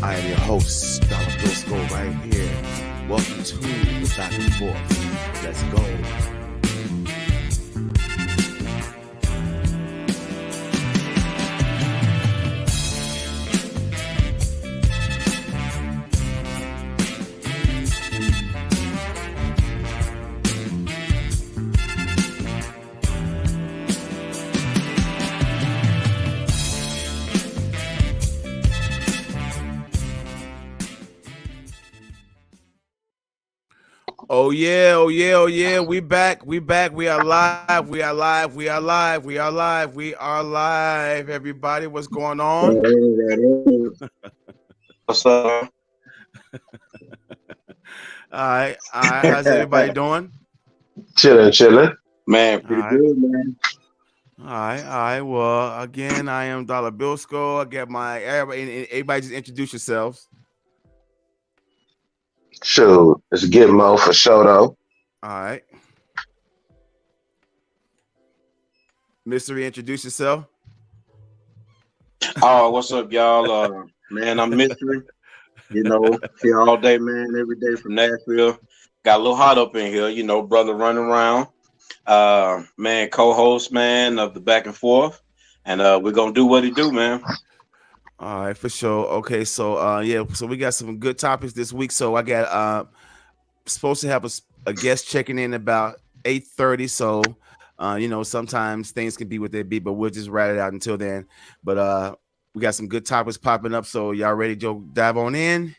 I am your host, Dollar Briscoe, right here. Welcome to the Back and Forth. Let's go. Oh yeah, oh yeah, oh yeah. We back. We are live. We are live. Everybody, what's going on? What's up? All right. How's everybody doing? Chilling. Man, pretty good, man. All right. Well, again, I am Dollar Briscoe. I get everybody just introduce yourselves. Shoot, it's Gitmo for show though. All right. Mystery, introduce yourself. Oh, what's up, y'all? Man, I'm Mystery. You know, here all day, man, every day from Nashville. Got a little hot up in here, you know, brother running around. Man, co-host, man, of the Back and Forth. And we're gonna do what he do, man. All right, for sure. Okay, so so we got some good topics this week. So I got supposed to have a guest checking in about 8:30. So sometimes things can be what they be, but we'll just write it out until then. But we got some good topics popping up. So y'all ready to dive on in?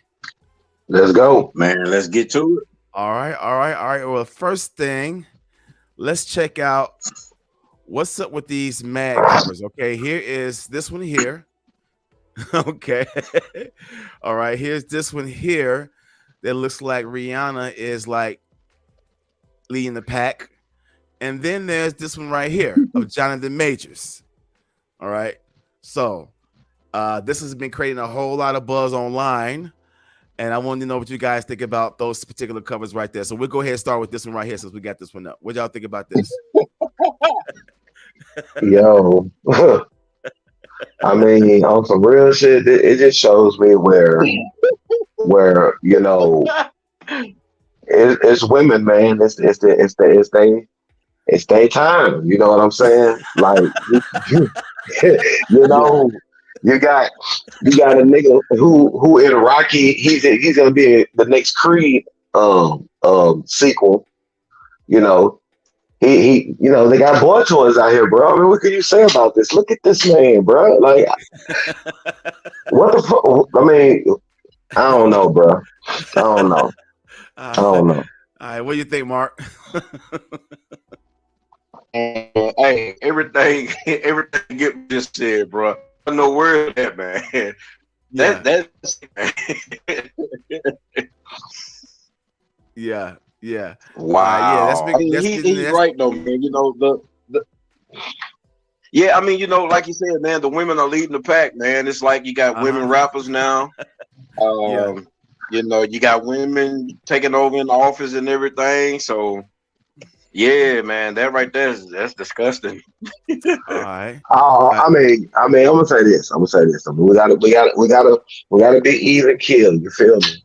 Let's go, man. Let's get to it. All right. Well, first thing, let's check out what's up with these mag covers. Okay, here is this one here. Okay. All right. Here's this one here that looks like Rihanna is like leading the pack. And then there's this one right here of Jonathan Majors. All right. So this has been creating a whole lot of buzz online. And I wanted to know what you guys think about those particular covers right there. So we'll go ahead and start with this one right here since we got this one up. What y'all think about this? Yo. I mean, on some real shit, it just shows me where you know, it's women, man. It's their time. You know what I'm saying? Like, you know, you got a nigga who in Rocky. He's gonna be the next Creed sequel. You know. He, they got boy toys out here, bro. I mean, what can you say about this? Look at this man, bro. Like, what the fuck? I mean, I don't know, bro. I don't know. All right, what do you think, Mark? Hey, everything Get just said, bro. No word that, man. That's Yeah. Wow. He's right though, man. You know yeah, I mean, like you said, man, the women are leading the pack, man. It's like you got women rappers now. You got women taking over in the office and everything. So yeah, man, that right there that's disgusting. All right. I mean, I'm gonna say this. I mean, we gotta be even kill. You feel me?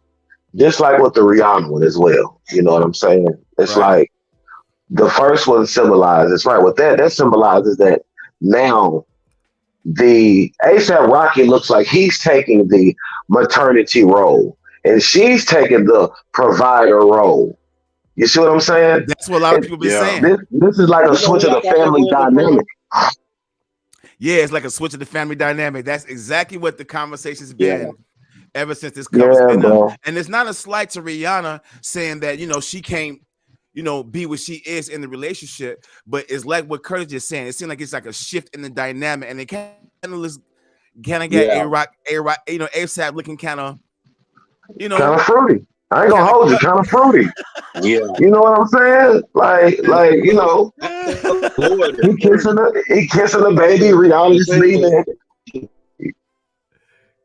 Just like with the Rihanna one as well. You know what I'm saying? It's like the first one symbolizes, right? With that symbolizes that now the A$AP Rocky looks like he's taking the maternity role and she's taking the provider role. You see what I'm saying? That's what a lot of people been saying. This is like a switch of the family dynamic. Yeah, it's like a switch of the family dynamic. That's exactly what the conversation's been. Ever since this cover's been up. And it's not a slight to Rihanna saying that, she can't, be what she is in the relationship, but it's like what Curtis just saying. It seems like it's like a shift in the dynamic, and it kind of get A-Rock, A$AP looking kind of fruity. I ain't gonna hold you, kind of fruity. Yeah. You know what I'm saying? Like, he kissing the baby, Rihanna's leaving.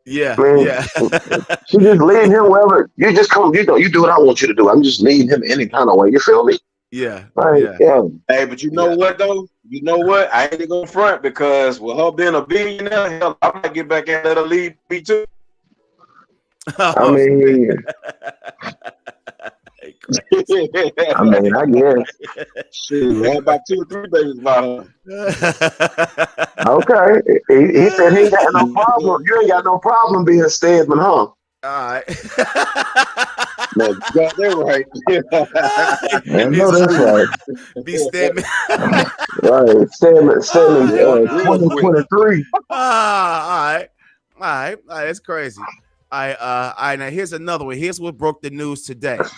Yeah, man, she just leading him wherever. You just come, you do what I want you to do. I'm just leading him any kind of way. You feel me? Yeah. Hey, but you know what though? You know what? I ain't gonna front because with her being a billionaire, hell, I might get back and let her lead me too. I Oh, mean, crazy. I mean, I guess. Shoot, had about 2 or 3 babies by her. Okay. He said he ain't got no problem. You ain't got no problem being Stedman, huh? All right. No, you got that right. I know It's that's true. right. Be Stedman. Right. Stedman Ah, real, real quick. 2023. all right. All right. All right. That's crazy. All right. Now here's another one. Here's what broke the news today. All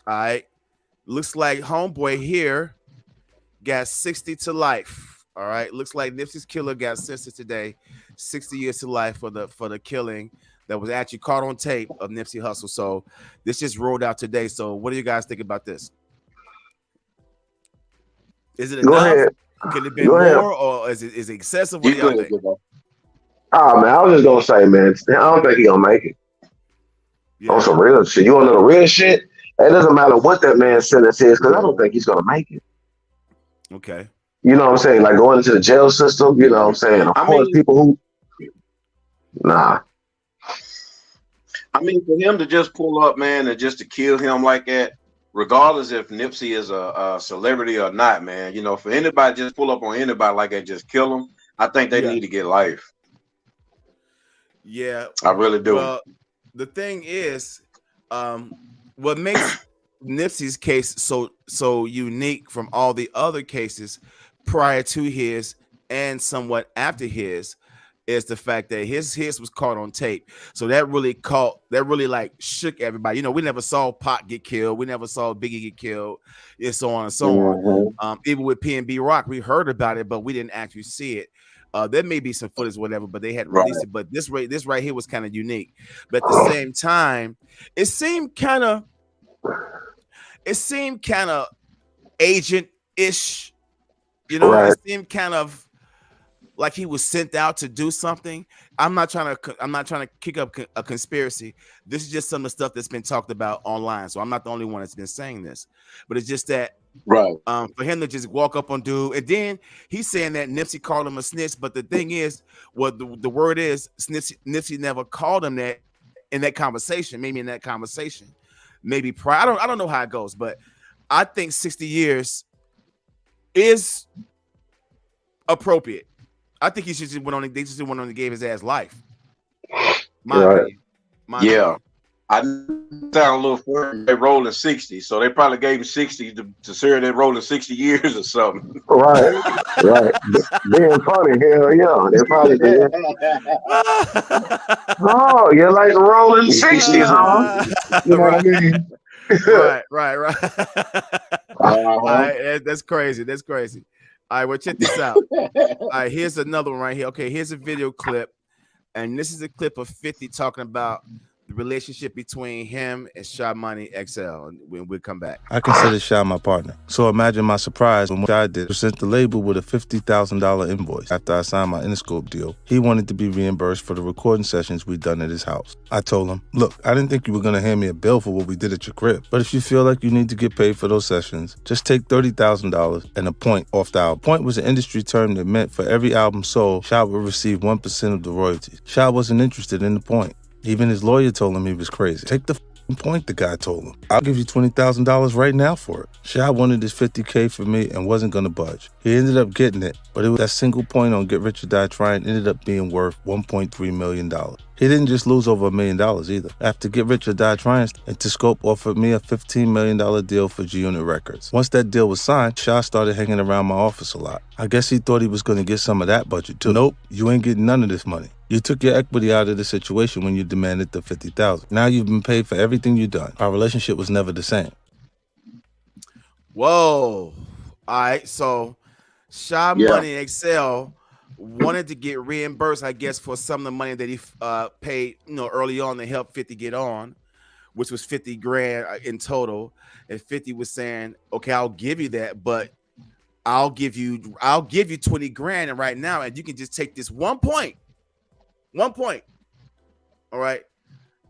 right. Looks like homeboy here got 60 to life. All right. Looks like Nipsey's killer got sentenced today, 60 years to life for the killing that was actually caught on tape of Nipsey Hussle. So this just rolled out today. So what do you guys think about this? Is it Go enough? ahead. Could it have been Go ahead. more, or is it excessive? What You do y'all go ahead, think? Jabbar. Oh man, I was just gonna say, man, I don't think he gonna make it. On Yeah. some real shit. You wanna know the real shit? It doesn't matter what that man's sentence is, because I don't think he's gonna make it. Okay. You know what I'm saying? Like going into the jail system, you know what I'm saying? Of I course, mean, people who nah. for him to just pull up, man, and just to kill him like that, regardless if Nipsey is a celebrity or not, man. For anybody just pull up on anybody like that, just kill them. I think they Yeah. need to get life. Yeah. I really do. Well, the thing is, what makes Nipsey's case so unique from all the other cases prior to his and somewhat after his is the fact that his was caught on tape. So that really like shook everybody. We never saw Pac get killed, we never saw Biggie get killed, and so on and so Mhm. on. Even with P&B Rock, we heard about it, but we didn't actually see it. There may be some footage, whatever, but they hadn't Right. released it. But this right here was kind of unique. But at the same time, it seemed kind of agent-ish. Right. It seemed kind of like he was sent out to do something. I'm not trying to kick up a conspiracy. This is just some of the stuff that's been talked about online. So I'm not the only one that's been saying this. But it's just that Right. for him to just walk up on dude, and then he's saying that Nipsey called him a snitch. But the thing is, what the word is, Nipsey never called him that in that conversation. Maybe in that conversation, maybe prior. I don't know how it goes, but I think 60 years is appropriate. I think he should just went on. They just went on and gave his ass life. My Right. opinion. Yeah. I sound a little funny. They rolling 60, so they probably gave him 60 to serve that rolling 60 years or something. Right. Right. Being funny, hell yeah. They probably did. Oh, you're like rolling 60s, huh? You know what I Right. mean? Right. Uh-huh. All right, that's crazy. That's crazy. All right, well, check this out. All right, here's another one right here. Okay, here's a video clip, and this is a clip of 50 talking about the relationship between him and Sha Money XL. And we'll come back. I consider Sha my partner. So imagine my surprise when what I did was sent the label with a $50,000 invoice. After I signed my Interscope deal, he wanted to be reimbursed for the recording sessions we'd done at his house. I told him, look, I didn't think you were going to hand me a bill for what we did at your crib. But if you feel like you need to get paid for those sessions, just take $30,000 and a point off the album. Point was an industry term that meant for every album sold, Sha would receive 1% of the royalties. Sha wasn't interested in the point. Even his lawyer told him he was crazy. Take the point, the guy told him. I'll give you $20,000 right now for it. Sha wanted his $50K for me and wasn't gonna budge. He ended up getting it, but it was that single point on Get Rich or Die Trying ended up being worth $1.3 million. He didn't just lose over $1 million either. After Get Rich or Die Trying, Interscope offered me a $15 million deal for G-Unit Records. Once that deal was signed, Sha started hanging around my office a lot. I guess he thought he was gonna get some of that budget too. Nope, you ain't getting none of this money. You took your equity out of the situation when you demanded the $50,000. Now you've been paid for everything you've done. Our relationship was never the same. Whoa. All right. So Sha Money XL wanted to get reimbursed, I guess, for some of the money that he paid, early on to help 50 get on, which was 50 grand in total. And 50 was saying, okay, I'll give you that, but I'll give you 20 grand and right now, and you can just take this 1 point. 1 point. All right.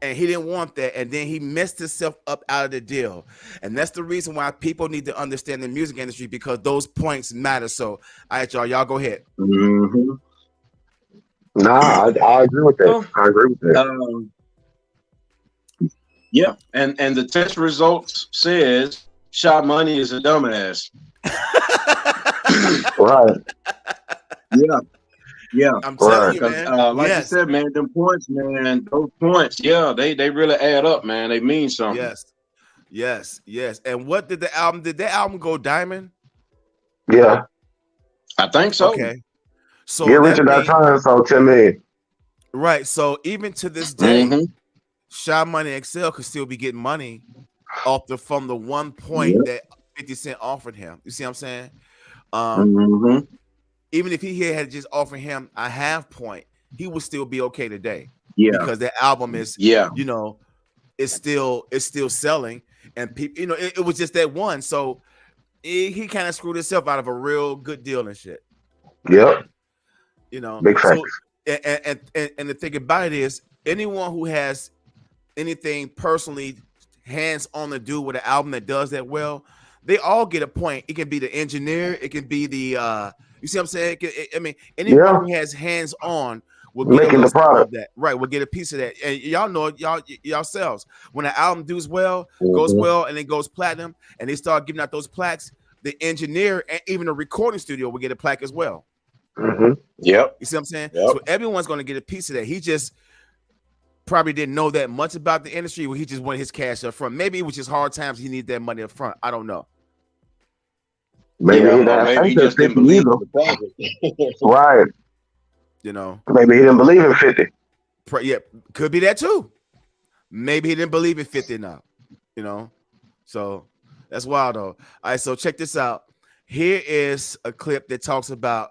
And he didn't want that. And then he messed himself up out of the deal. And that's the reason why people need to understand the music industry, because those points matter. So, all right, y'all go ahead. Mm-hmm. Nah, I agree with that. I agree with that. Yeah, and the test results says Shy Money is a dumbass. Right. Yeah, yeah. I'm telling you, Because man. like you said, man, them points, man, those points, yeah, they really add up, man. They mean something. Yes. And what did the album? Did that album go diamond? Yeah. I think so. Okay. So Get that Richard that means time, so 10 million. right. So even to this day, Mm-hmm. Shy Money XL could still be getting money from the 1 point Yep. that 50 Cent offered him. You see what I'm saying? Mm-hmm. Even if he had just offered him a half point, he would still be okay today. Yeah. Because that album is, Yeah. you know, it's still selling, and people, you know, it was just that one. So he kind of screwed himself out of a real good deal and shit. Yep. You know, Big facts. So and the thing about it is, anyone who has anything personally hands on to do with an album that does that well, they all get a point. It can be the engineer, it can be the you see what I'm saying? I mean, anyone who has hands on will get making the product of that, right? We'll get a piece of that. And y'all know yourselves, when an album does well, goes Mhm. well, and it goes platinum, and they start giving out those plaques, the engineer and even the recording studio will get a plaque as well. Mm-hmm. Yep. You see what I'm saying? Yep. So everyone's going to get a piece of that. He just probably didn't know that much about the industry, where he just wanted his cash up front. Maybe it was just hard times. He needed that money up front. I don't know. Maybe maybe he just didn't believe in the project. Right. You know, maybe he didn't believe in 50. Yeah, could be that too. Maybe he didn't believe in 50 now. You know, so that's wild though. All right, so check this out. Here is a clip that talks about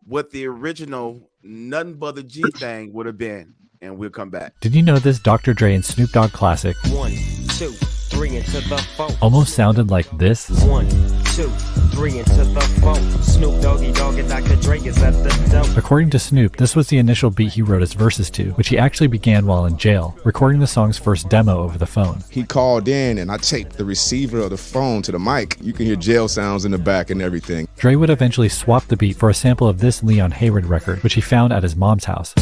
what the original Nothing But the G thing would have been, and we'll come back. Did you know this Dr. Dre and Snoop Dogg classic 1, 2, 3 into the 4. almost sounded like this? 1, 2, 3 into the 4. Snoop Doggy Dogg and Dr. Dre is at the door. According to Snoop, this was the initial beat he wrote his verses to, which he actually began while in jail, recording the song's first demo over the phone. He called in and I taped the receiver of the phone to the mic. You can hear jail sounds in the back and everything. Dre would eventually swap the beat for a sample of this Leon Hayward record, which he found at his mom's house.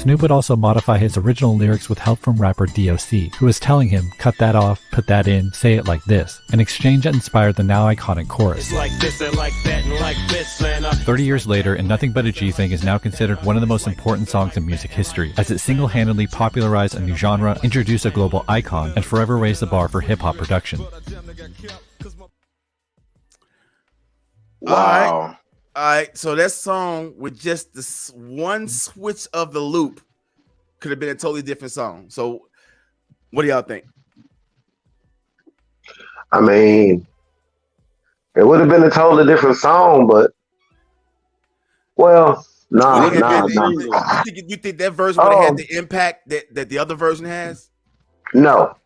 Snoop would also modify his original lyrics with help from rapper DOC, who was telling him, cut that off, put that in, say it like this, an exchange that inspired the now iconic chorus. It's like this and like that and like this, man. 30 years later, and Nothing But a G Thing is now considered one of the most important songs in music history, as it single-handedly popularized a new genre, introduced a global icon, and forever raised the bar for hip-hop production. Wow. All right, so that song with just this one switch of the loop could have been a totally different song. So, what do y'all think? I mean, it would have been a totally different song, but nah. You think that version would have had the impact that the other version has? No.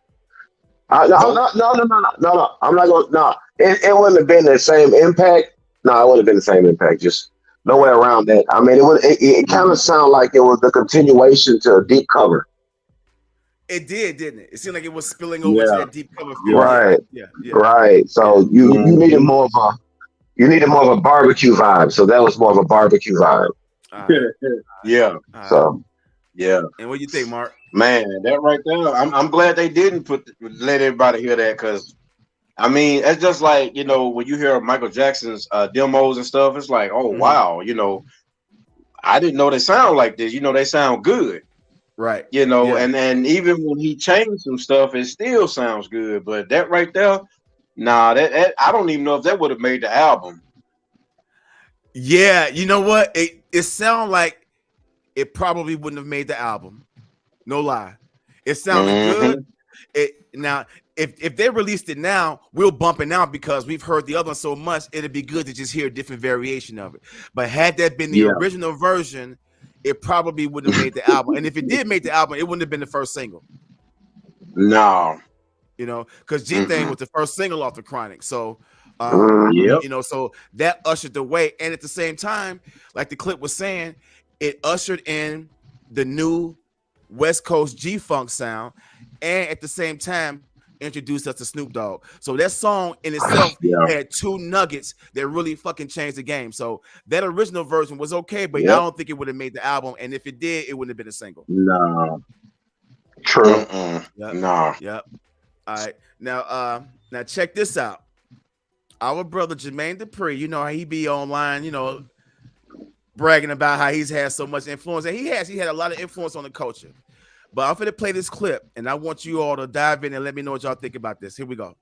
No. I'm not going. No, it wouldn't have been the same impact. No, it wouldn't have been the same impact. Just no way around that. I mean, it kind of sounded like it was the continuation to Deep Cover. It did, didn't it? It seemed like it was spilling over to that Deep Cover feel. Right. Yeah. Right. So you needed more of a barbecue vibe. So that was more of a barbecue vibe. Yeah. So yeah. And what do you think, Mark? Man, that right there. I'm glad they didn't let everybody hear that, because I mean, it's just like, you know, when you hear Michael Jackson's demos and stuff, it's like, oh, wow, you know, I didn't know they sound like this. You know, they sound good. Right. You know, and even when he changed some stuff, it still sounds good. But that right there, nah, that I don't even know if that would have made the album. Yeah, you know what? It sounded like it probably wouldn't have made the album. No lie. It sounded good. Now, if they released it now, we'll bump it out because we've heard the other one so much, it'd be good to just hear a different variation of it. But had that been the original version, it probably wouldn't have made the album. And if it did make the album, it wouldn't have been the first single. No. You know, because G Thing was the first single off the Chronic. So, you know, so that ushered the way. And at the same time, like the clip was saying, it ushered in the new West Coast G-Funk sound. And at the same time, introduced us to Snoop Dogg. So that song in itself had two nuggets that really fucking changed the game. So that original version was okay, but I don't think it would have made the album. And if it did, it wouldn't have been a single. No. True. Yep. No. Yep. All right. Now check this out. Our brother Jermaine Dupri, you know how he be online, you know, bragging about how he's had so much influence, and he had a lot of influence on the culture. But I'm gonna play this clip, and I want you all to dive in and let me know what y'all think about this. Here we go.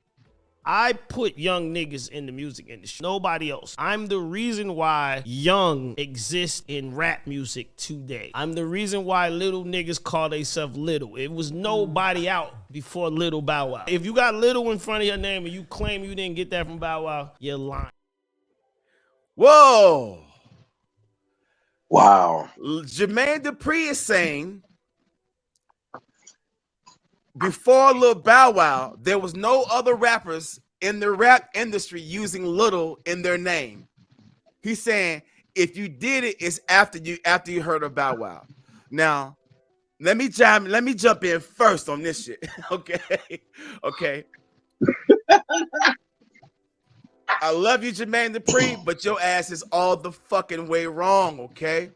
I put young niggas in the music industry. Nobody else. I'm the reason why young exists in rap music today. I'm the reason why little niggas call themselves little. It was nobody out before Little Bow Wow. If you got little in front of your name and you claim you didn't get that from Bow Wow, you're lying. Whoa. Wow. Jermaine Dupri is saying before Lil Bow Wow, there was no other rappers in the rap industry using little in their name. He's saying if you did it, it's after you heard of Bow Wow. Now, let me jump in first on this shit. Okay. I love you, Jermaine Dupri, but your ass is all the fucking way wrong, okay?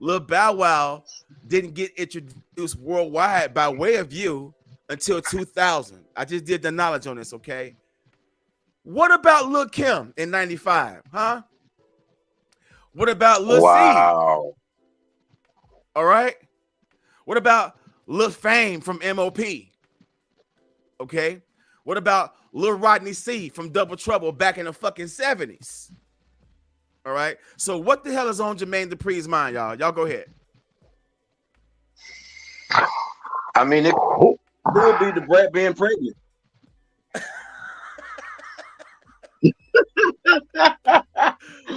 Lil Bow Wow didn't get introduced worldwide by way of you until 2000. I just did the knowledge on this, okay? What about Lil Kim in 95, huh? What about Lil C? All right? What about Lil Fame from MOP? Okay? What about Lil Rodney C from Double Trouble back in the fucking 70s? All right. So what the hell is on Jermaine Dupri's mind, y'all? Y'all go ahead. I mean, it could be the brat being pregnant.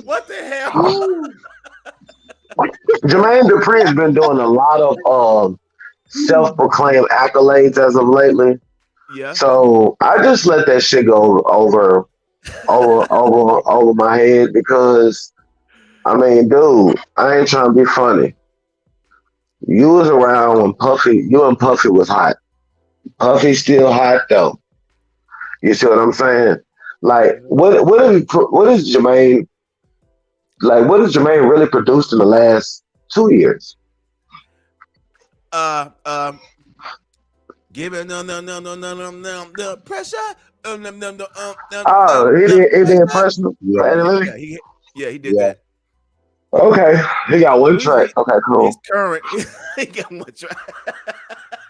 What the hell? Jermaine Dupri has been doing a lot of self-proclaimed accolades as of lately. Yeah. So I just let that shit go over my head because I mean, dude, I ain't trying to be funny. You was around when you and Puffy was hot. Puffy's still hot though. You see what I'm saying? Like, what is Jermaine really produced in the last 2 years? Give it no pressure. He did personal. Yeah, he did that. Okay, he got one track. Okay, cool. He's current. He got one track.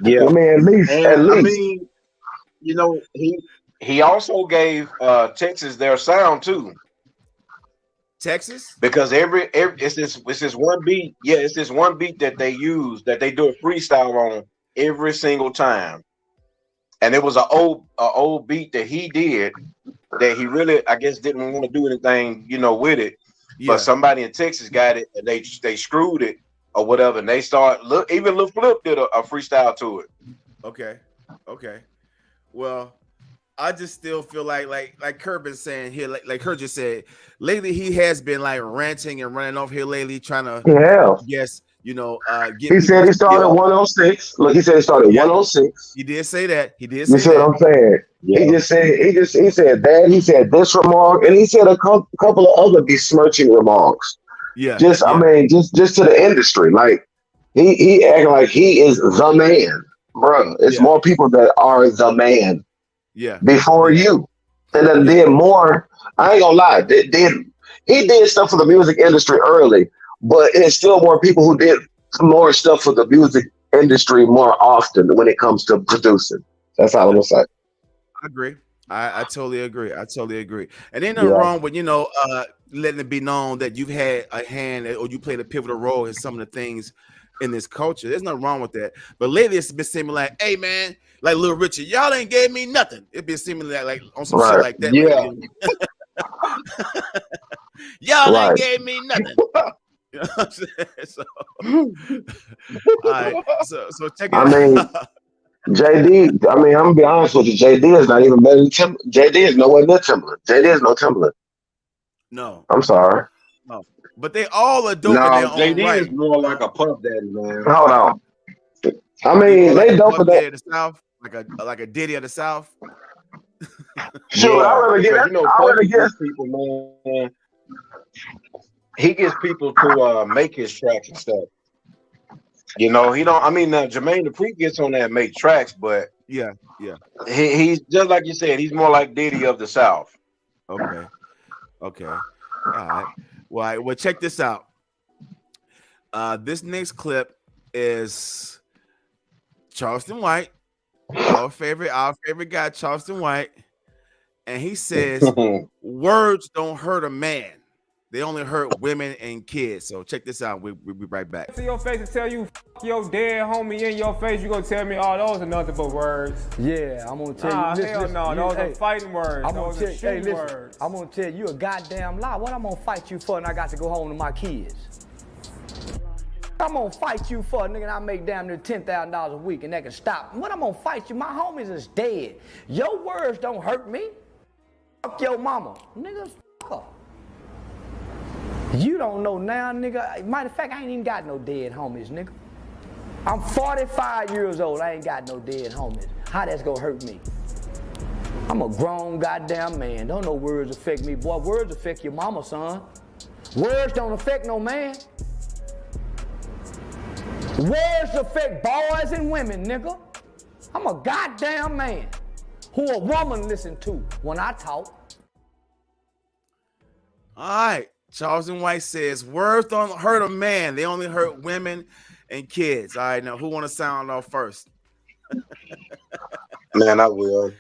Yeah, I mean, at least. I mean, you know, he also gave Texas their sound too. Texas? Because it's this one beat. Yeah, it's this one beat that they use that they do a freestyle on every single time. And it was an old beat that he did that he really, I guess, didn't want to do anything, you know, with it. Yeah. But somebody in Texas got it and they screwed it or whatever. And they even Lil Flip did a freestyle to it. Okay. Well, I just still feel like Kurt been saying here, like Kurt just said, lately he has been like ranting and running off here lately, trying to yes, you know, he said he started 106. Look, he said he started 106. He did say that. You see what I'm saying? Yeah. He said that. He said this remark, and he said a couple of other besmirching remarks. I mean, just to the industry. Like he acting like he is the man, bro. It's more people that are the man. Before you, and then did more. I ain't gonna lie. He did stuff for the music industry early, but it's still more people who did more stuff for the music industry more often when it comes to producing. That's all I'm gonna say. I agree. I totally agree. And ain't nothing wrong with, you know, letting it be known that you've had a hand or you played a pivotal role in some of the things in this culture. There's nothing wrong with that. But lately it's been seeming like, hey man, like Lil Richard, y'all ain't gave me nothing. It's been seeming like on some shit like that. Y'all ain't gave me nothing. You know what I'm saying? So, all right. So check it out. I mean, JD, I mean, I'm gonna be honest with you. JD is not even better than Timbaland. JD is nowhere near Timbaland. JD is no Timbaland. No. I'm sorry. No. But they all are dope in their own JD right. is more like a Puff Daddy, man. Hold on. I mean, they dope for that. The South, like a Diddy of the South. Sure, I rather get you know, I rather get people, man. He gets people to make his tracks and stuff. You know, he don't. I mean, Jermaine Dupri gets on there and make tracks, but Yeah. he's just like you said. He's more like Diddy of the South. Okay. All right. Well, check this out. This next clip is Charleston White, our favorite guy, Charleston White, and he says, "Words don't hurt a man; they only hurt women and kids." So check this out. We'll be right back. To your face and tell you, F your dead homie in your face. You gonna tell me all those are nothing but words? Yeah, I'm gonna tell Nah, you. hell no, those are fighting words. I'm gonna Those are shooting words. I'm gonna tell you a goddamn lie. What I'm gonna fight you for, and I got to go home to my kids. I'm gonna fight you for, nigga, and I make damn near $10,000 a week, and that can stop. What I'm gonna fight you? My homies is dead. Your words don't hurt me. Fuck your mama, nigga. Fuck her. You don't know now, nigga. Matter of fact, I ain't even got no dead homies, nigga. I'm 45 years old. I ain't got no dead homies. How that's gonna hurt me? I'm a grown goddamn man. Don't no words affect me, boy. Words affect your mama, son. Words don't affect no man. Words affect boys and women, nigga. I'm a goddamn man who a woman listen to when I talk. All right. Charleston White says, words don't hurt a man. They only hurt women and kids. All right. Now, who want to sound off first? Man, I will.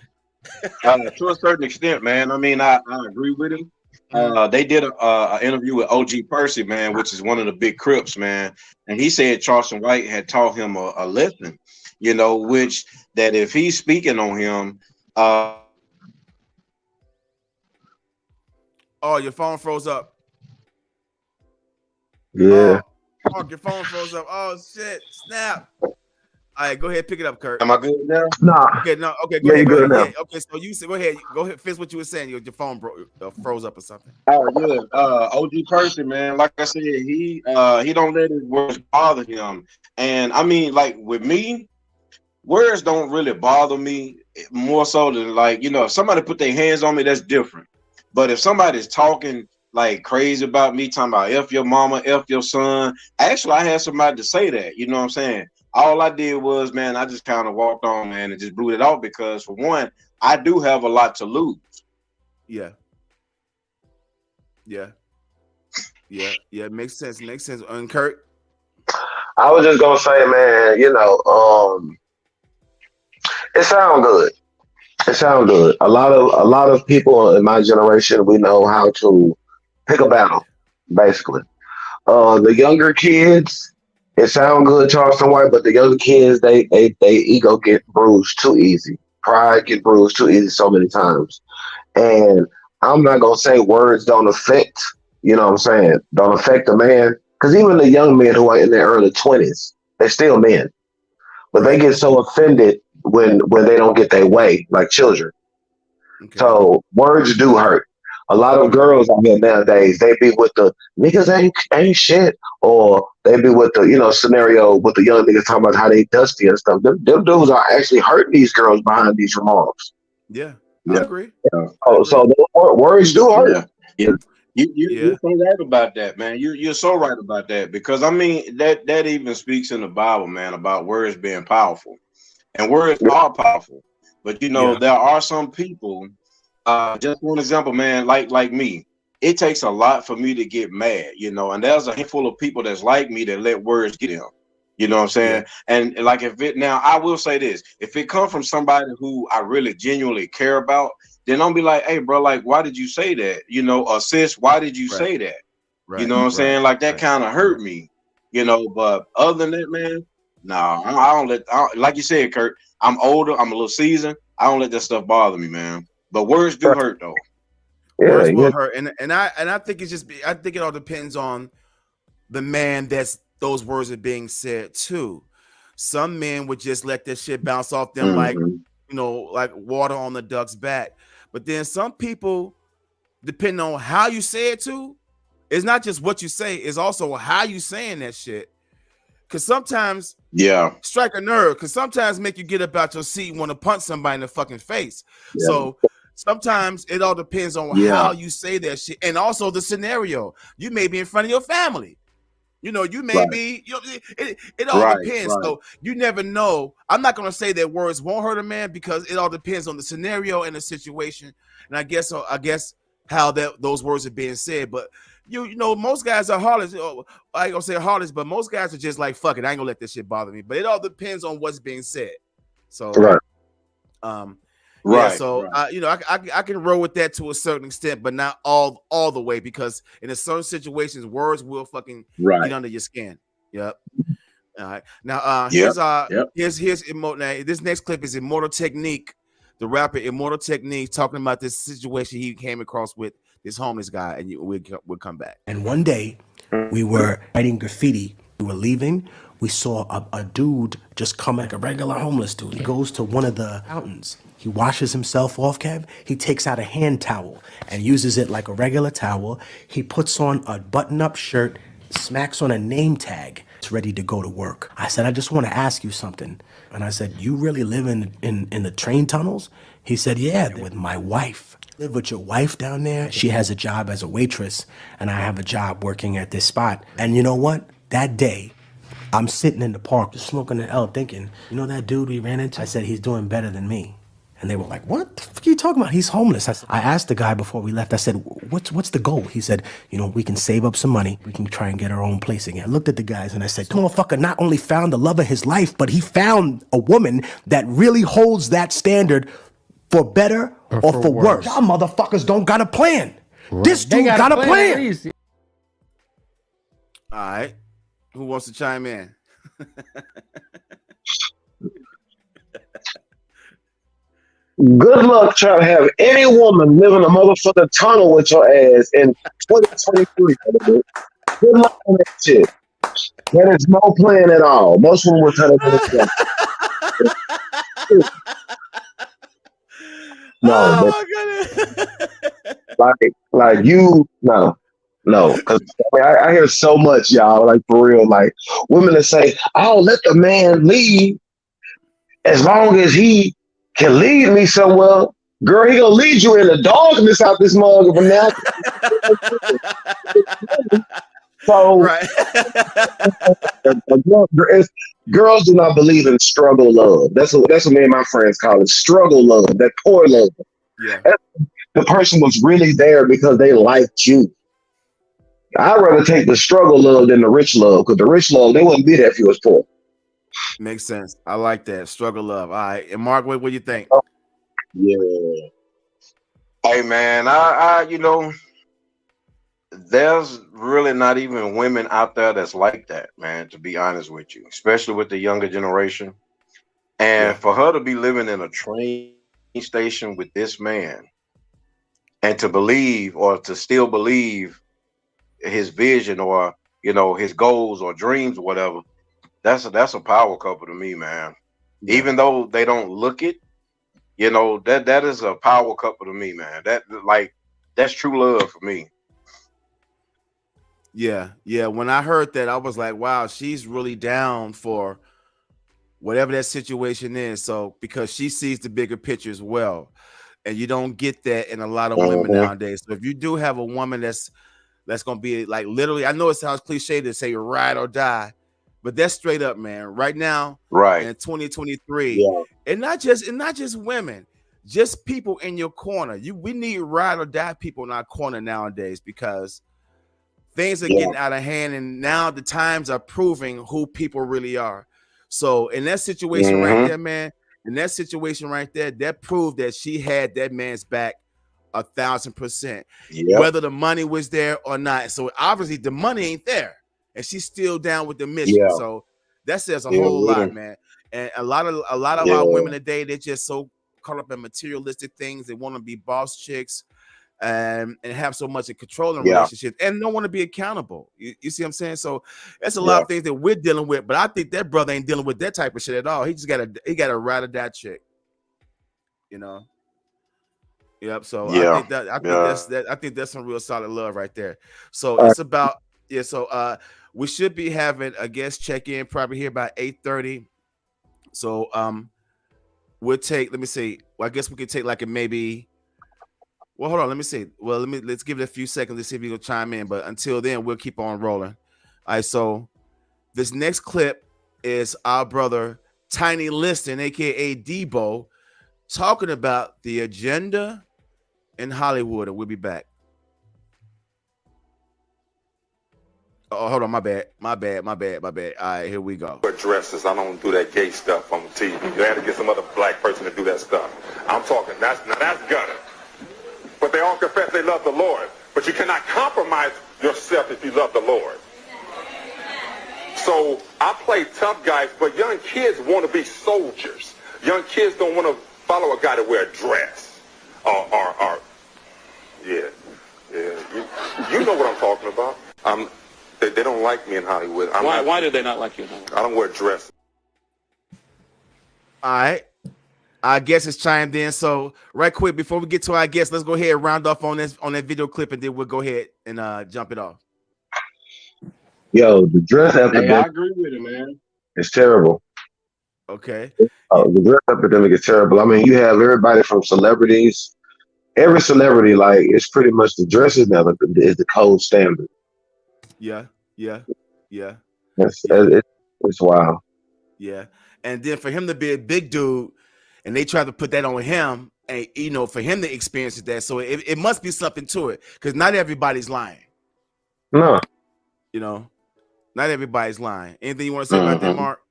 To a certain extent, man. I mean, I agree with him. They did an interview with OG Percy, man, which is one of the big Crips, man. And he said Charleston White had taught him a lesson, you know, which that if he's speaking on him. Oh, your phone froze up. Yeah. Oh, your phone froze up. Oh, shit. Snap. All right, go ahead, pick it up, Kurt. Am I good now? Nah. Okay, no, okay, Yeah, you good now. Yeah, okay, so you said, go ahead, fix what you were saying. Your phone froze up or something. Oh yeah, OG Percy, man. Like I said, he don't let his words bother him. And I mean, like with me, words don't really bother me more so than like, you know, if somebody put their hands on me, that's different. But if somebody's talking like crazy about me, talking about F your mama, F your son, actually I had somebody to say that, you know what I'm saying? All I did was, man, I just kind of walked on, man, and just blew it off because for one, I do have a lot to lose. Yeah. Makes sense. And Kurt? I was just gonna say, man, you know, it sounds good. It sounds good. A lot of people in my generation, we know how to pick a battle, basically. The younger kids, it sounds good, Charleston White, but the younger kids, they ego get bruised too easy. Pride get bruised too easy so many times. And I'm not gonna say words don't affect, you know what I'm saying, don't affect a man. Because even the young men who are in their early 20s, they're still men. But they get so offended when they don't get their way, like children. Okay. So words do hurt. A lot of girls out here nowadays, they be with the niggas ain't shit, or they be with the, you know, scenario with the young niggas talking about how they dusty and stuff. Them dudes are actually hurting these girls behind these remarks. Yeah, I agree. So words do hurt. Yeah. You're so right about that, man. You're so right about that, because I mean that even speaks in the Bible, man, about words being powerful, and words are powerful. But you know, there are some people. Just one example, man, like me, it takes a lot for me to get mad, you know, and there's a handful of people that's like me that let words get them, you know what I'm saying? Yeah. And like now I will say this, if it comes from somebody who I really genuinely care about, then I'll be like, hey, bro, like, why did you say that? You know, or sis, why did you say that? Right. You know what I'm saying? Like that kind of hurt me, you know, but other than that, man, no, I don't like you said, Kurt, I'm older, I'm a little seasoned. I don't let that stuff bother me, man. But words do hurt, though. Words will hurt, and I think I think it all depends on the man that's those words are being said to. Some men would just let that shit bounce off them like, you know, like water on the duck's back. But then some people, depending on how you say it to, it's not just what you say, it's also how you saying that shit. Because sometimes, strike a nerve. Because sometimes make you get up out your seat and want to punch somebody in the fucking face. Yeah. So sometimes it all depends on how you say that shit, and also the scenario. You may be in front of your family. You know, you may Right. be, you know, it all Right. depends. Right. So you never know. I'm not gonna say that words won't hurt a man because it all depends on the scenario and the situation. And I guess how those words are being said. But you know, most guys are heartless. I ain't gonna say heartless, but most guys are just like, fuck it, I ain't gonna let this shit bother me. But it all depends on what's being said. So Right. yeah, Right. so Right. you know, I can roll with that to a certain extent, but not all the way, because in a certain situations, words will fucking Right. get under your skin. Yep. All right. Now Yep. Yep. here's now, this next clip is Immortal Technique, the rapper Immortal Technique, talking about this situation he came across with this homeless guy, and we'll come back. And one day we were writing graffiti. We were leaving. We saw a dude just come, like a regular homeless dude. He goes to one of the fountains. He washes himself off, Kev. He takes out a hand towel and uses it like a regular towel. He puts on a button-up shirt, smacks on a name tag. It's ready to go to work. I said, I just want to ask you something. And I said, you really live in the train tunnels? He said, yeah, with my wife. Live with your wife down there? She has a job as a waitress, and I have a job working at this spot. And you know what? That day, I'm sitting in the park just smoking an L thinking, you know that dude we ran into? I said, he's doing better than me. And they were like, what the fuck are you talking about? He's homeless. I asked the guy before we left, I said, what's the goal? He said, you know, we can save up some money. We can try and get our own place again. I looked at the guys and I said, motherfucker not only found the love of his life, but he found a woman that really holds that standard for better or for worse. Y'all motherfuckers don't got a plan. Right. This dude got a plan. All right. Who wants to chime in? Good luck trying to have any woman live in a motherfucking tunnel with your ass in 2023. Good luck on that shit. There is no plan at all. Most women will tell us. No, oh my goodness. like you, no, because I hear so much, y'all. Like for real, like women that say, "I'll let the man lead as long as he can lead me somewhere." Girl, he gonna lead you in the darkness out this mug from now. So, right. Girls do not believe in struggle love. That's what me and my friends call it, struggle love. That poor love. Yeah. The person was really there because they liked you. I'd rather take the struggle love than the rich love, because the rich love, they wouldn't be there if you was poor. Makes sense. I like that. Struggle love. All right. And Mark, what do you think? Yeah. Hey man, I you know, there's really not even women out there that's like that, man, to be honest with you, especially with the younger generation. And for her to be living in a train station with this man and to believe, or to still believe his vision, or, you know, his goals or dreams or whatever, that's a power couple to me, man. Yeah. Even though they don't look it, you know, that is a power couple to me, man. That's true love for me. Yeah. When I heard that, I was like, wow, she's really down for whatever that situation is. So, because she sees the bigger picture as well. And you don't get that in a lot of women nowadays. So if you do have a woman that's going to be like, literally, I know it sounds cliche to say ride or die, but that's straight up, man. Right now, right in 2023, and not just women, just people in your corner. We need ride or die people in our corner nowadays, because things are getting out of hand, and now the times are proving who people really are. So in that situation right there, man, that proved that she had that man's back 1,000%, whether the money was there or not. So obviously the money ain't there, and she's still down with the mission. So that says a whole lot, man. And a lot of our women today, they're just so caught up in materialistic things. They want to be boss chicks and have so much in controlling relationships, and don't want to be accountable. You see what I'm saying? So that's a lot of things that we're dealing with. But I think that brother ain't dealing with that type of shit at all. He just got a ride or die chick, you know. Yep. So I think that's some real solid love right there. So it's about So we should be having a guest check in probably here by 8:30. So we'll take. Let me see. Well, I guess we could take like a maybe. Well, hold on. Let me see. Well, let's give it a few seconds to see if you can chime in. But until then, we'll keep on rolling. All right, so this next clip is our brother Tiny Liston, aka Debo, talking about the agenda in Hollywood, and we'll be back. Oh, hold on, my bad. All right, here we go. Dresses, I don't do that gay stuff on TV. You had to get some other black person to do that stuff. I'm talking, that's gutter. But they all confess they love the Lord. But you cannot compromise yourself if you love the Lord. So I play tough guys, but young kids want to be soldiers. Young kids don't want to follow a guy to wear a dress. Yeah. You know what I'm talking about. They don't like me in Hollywood. Why do they not like you in Hollywood? I don't wear dresses. All right. Our guest is chimed in. So right quick, before we get to our guest, let's go ahead and round off on that video clip, and then we'll go ahead and jump it off. Yo, the dress epidemic. I agree with it, man. It's terrible. Okay. The dress epidemic is terrible. I mean, you have everybody from celebrities. Every celebrity, like, it's pretty much the dresses now is the cold standard. Yeah. It's wild. Yeah. And then for him to be a big dude, and they try to put that on him, and for him to experience that, so it must be something to it, because not everybody's lying. No. Not everybody's lying. Anything you want to say about that, Mark?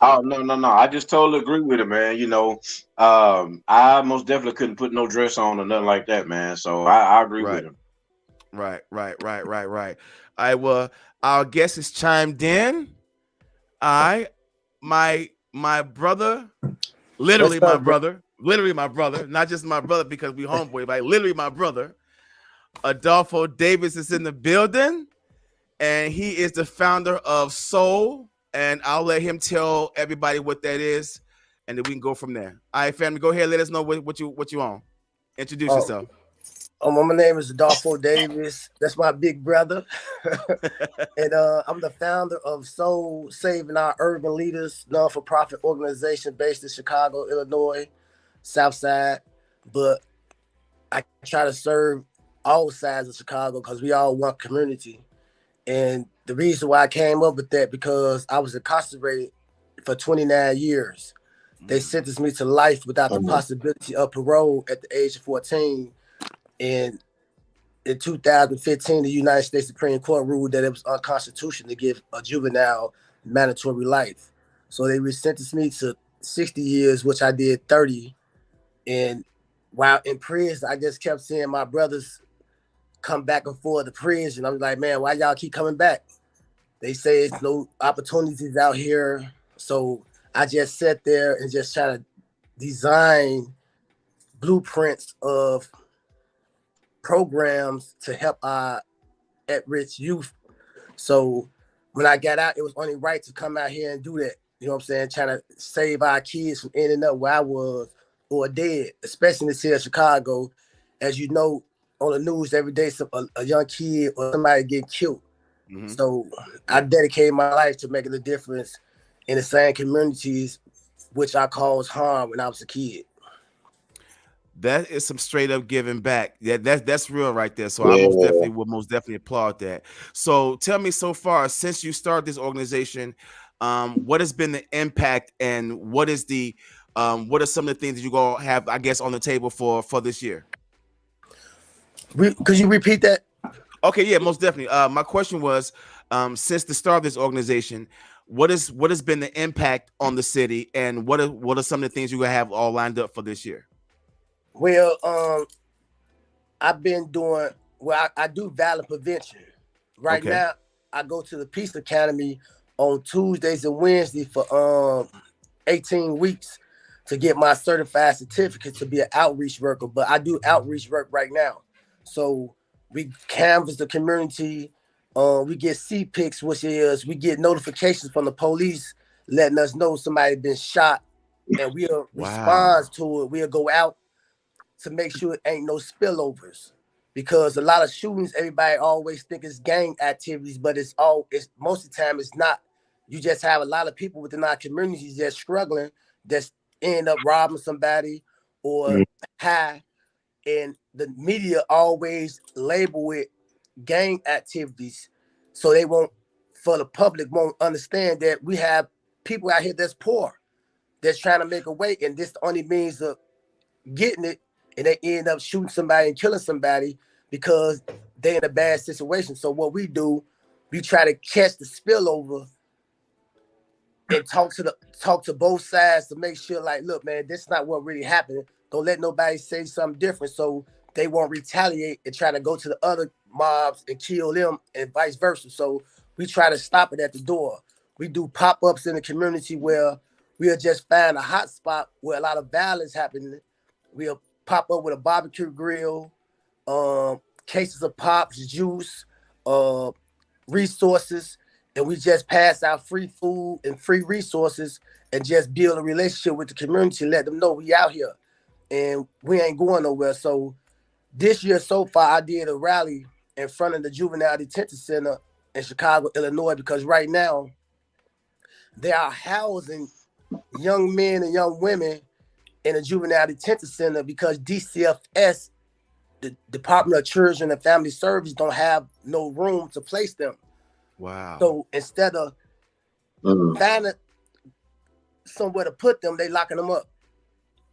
Oh, no. I just totally agree with it, man. I most definitely couldn't put no dress on or nothing like that, man. So I agree with him. Right. All right, well, our guest is chimed in. My brother, literally my brother, not just my brother because we homeboy, but literally my brother, Adolfo Davis is in the building, and he is the founder of s.o.u.l, and I'll let him tell everybody what that is, and then we can go from there. All right, family, go ahead, let us know what you on. Introduce yourself. My name is Adolfo Davis. That's my big brother. And I'm the founder of s.o.u.l, Saving Our Urban Leaders, non-for-profit organization based in Chicago, Illinois, South Side. But I try to serve all sides of Chicago because we all one community. And the reason why I came up with that, because I was incarcerated for 29 years. They sentenced me to life without the possibility of parole at the age of 14. And in 2015, the United States Supreme Court ruled that it was unconstitutional to give a juvenile mandatory life. So they sentenced me to 60 years, which I did 30. And while in prison, I just kept seeing my brothers come back and forth to prison. I'm like, man, why y'all keep coming back? They say it's no opportunities out here. So I just sat there and just try to design blueprints of programs to help our at-risk youth. So when I got out, it was only right to come out here and do that. You know what I'm saying? Trying to save our kids from ending up where I was or dead, especially in the city of Chicago. As you know, on the news every day, a young kid or somebody getting killed. Mm-hmm. So I dedicated my life to making a difference in the same communities which I caused harm when I was a kid. That is some straight up giving back. That's real right there. So I most definitely applaud that. So tell me, so far since you started this organization, what has been the impact, and what are some of the things that you all have, I guess, on the table for this year? Could you repeat that? Okay, yeah, most definitely. My question was, since the start of this organization, what has been the impact on the city, and what are some of the things you have all lined up for this year? Well, I've been doing, I do violent prevention. Right now, I go to the Peace Academy on Tuesdays and Wednesdays for 18 weeks to get my certified certificate to be an outreach worker. But I do outreach work right now. So we canvass the community. We get CPICs, which is we get notifications from the police letting us know somebody been shot, and we'll respond to it. We'll go out to make sure it ain't no spillovers, because a lot of shootings, everybody always think it's gang activities, but it's most of the time it's not. You just have a lot of people within our communities that's struggling, that's end up robbing somebody or high, and the media always label it gang activities, so they won't, for the public won't understand that we have people out here that's poor, that's trying to make a way, and this the only means of getting it, and they end up shooting somebody and killing somebody because they're in a bad situation. So what we do, we try to catch the spillover and talk to both sides to make sure, like, look, man, this is not what really happened. Don't let nobody say something different, so they won't retaliate and try to go to the other mobs and kill them, and vice versa. So we try to stop it at the door. We do pop-ups in the community where we'll just find a hot spot where a lot of violence happening. We'll pop up with a barbecue grill, cases of pops, juice, resources, and we just pass out free food and free resources and just build a relationship with the community, let them know we out here and we ain't going nowhere. So this year so far, I did a rally in front of the Juvenile Detention Center in Chicago, Illinois, because right now they are housing young men and young women in a juvenile detention center because DCFS, the Department of Children and Family Services, don't have no room to place them. Wow. So instead of finding somewhere to put them, they locking them up.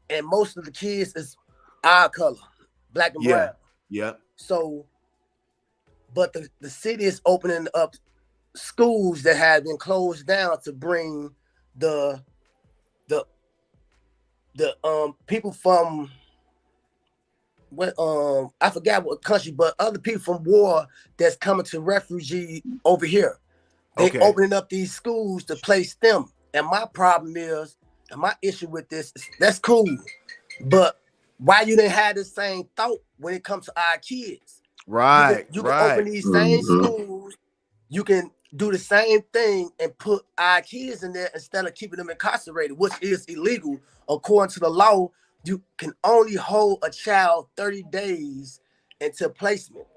And most of the kids is our color, black and brown. Yeah. So, but the city is opening up schools that have been closed down to bring the people from what I forgot what country, but other people from war that's coming to refugee over here. They opening up these schools to place them. And my problem is, and my issue with this is, that's cool, but why you didn't have the same thought when it comes to our kids? Right. You can open these same schools. You can do the same thing and put our kids in there instead of keeping them incarcerated, which is illegal. According to the law, you can only hold a child 30 days until placement.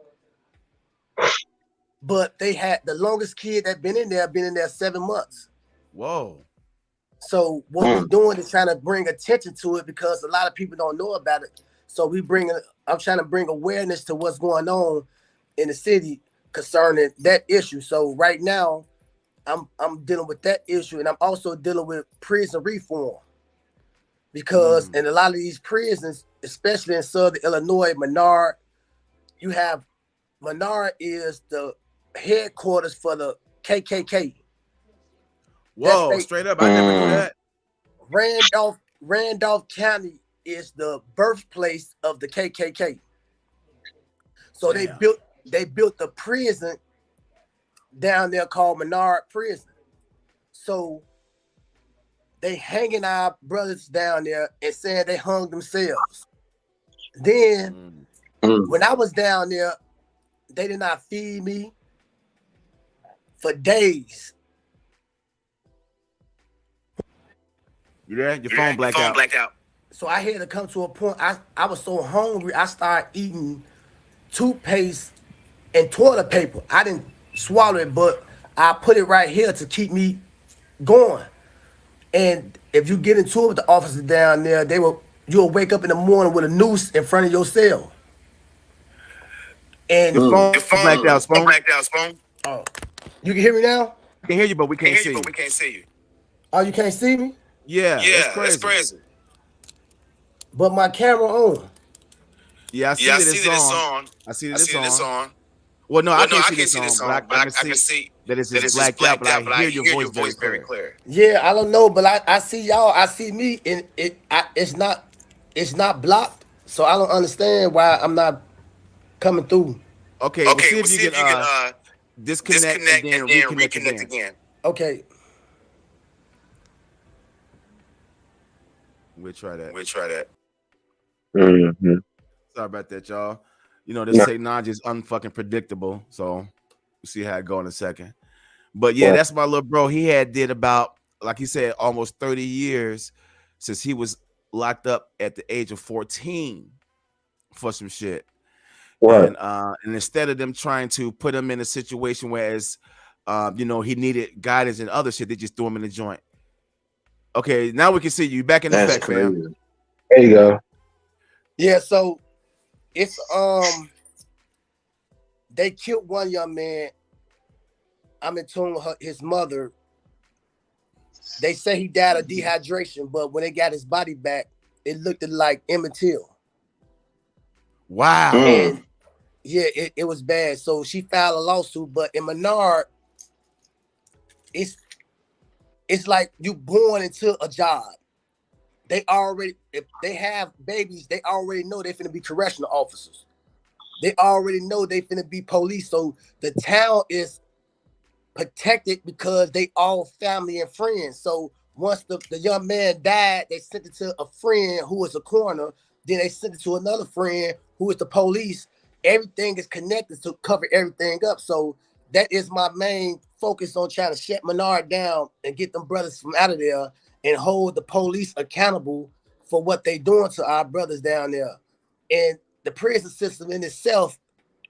But they had the longest kid that been in there 7 months. Whoa. So what we're doing is trying to bring attention to it because a lot of people don't know about it. So I'm trying to bring awareness to what's going on in the city concerning that issue. So right now, I'm dealing with that issue, and I'm also dealing with prison reform. Because in a lot of these prisons, especially in Southern Illinois, Menard, you have Menard is the headquarters for the KKK. Whoa, straight up, I never knew that. Randolph County is the birthplace of the KKK. So they built the prison down there called Menard Prison. So they hanging our brothers down there and saying they hung themselves. Then when I was down there, they did not feed me for days. You there? Your phone blacked out. So I had to come to a point. I was so hungry, I started eating toothpaste and toilet paper. I didn't swallow it, but I put it right here to keep me going. And if you get into it with the officers down there, you'll wake up in the morning with a noose in front of your cell. And your phone blacked out, Spoon. Oh, you can hear me now? I can hear you, but we can't see you. Oh, you can't see me? Yeah, that's crazy. But my camera on. Yeah, I see that it's on. I see that it's on. Well, no, I can't see this on, but I can see that it's just blacked out, but I hear your voice very clear. Yeah, I don't know, but I see y'all, I see me, and it's not blocked, so I don't understand why I'm not coming through. Okay, we'll see if you can disconnect and then reconnect again. Okay. We'll try that. Mm-hmm. Sorry about that, y'all. You know, this technology is unfucking predictable, so we'll see how it go in a second. But yeah, that's my little bro. He did about, like he said, almost 30 years since he was locked up at the age of 14 for some shit. Right. And instead of them trying to put him in a situation where he needed guidance and other shit, they just threw him in the joint. Okay, now we can see you back in effect, fam. There you go. Yeah, so it's They killed one young man. I'm in tune with his mother. They say he died of dehydration, but when they got his body back, it looked like Emmett Till. Wow. And yeah, it was bad. So she filed a lawsuit, but in Menard, it's like you born into a job. They already, if they have babies, they already know they're finna be correctional officers. They already know they finna be police. So the town is protected because they all family and friends. So once the young man died, they sent it to a friend who was a coroner. Then they sent it to another friend who is the police. Everything is connected to cover everything up. So that is my main focus on trying to shut Menard down and get them brothers from out of there and hold the police accountable for what they doing to our brothers down there. And the prison system in itself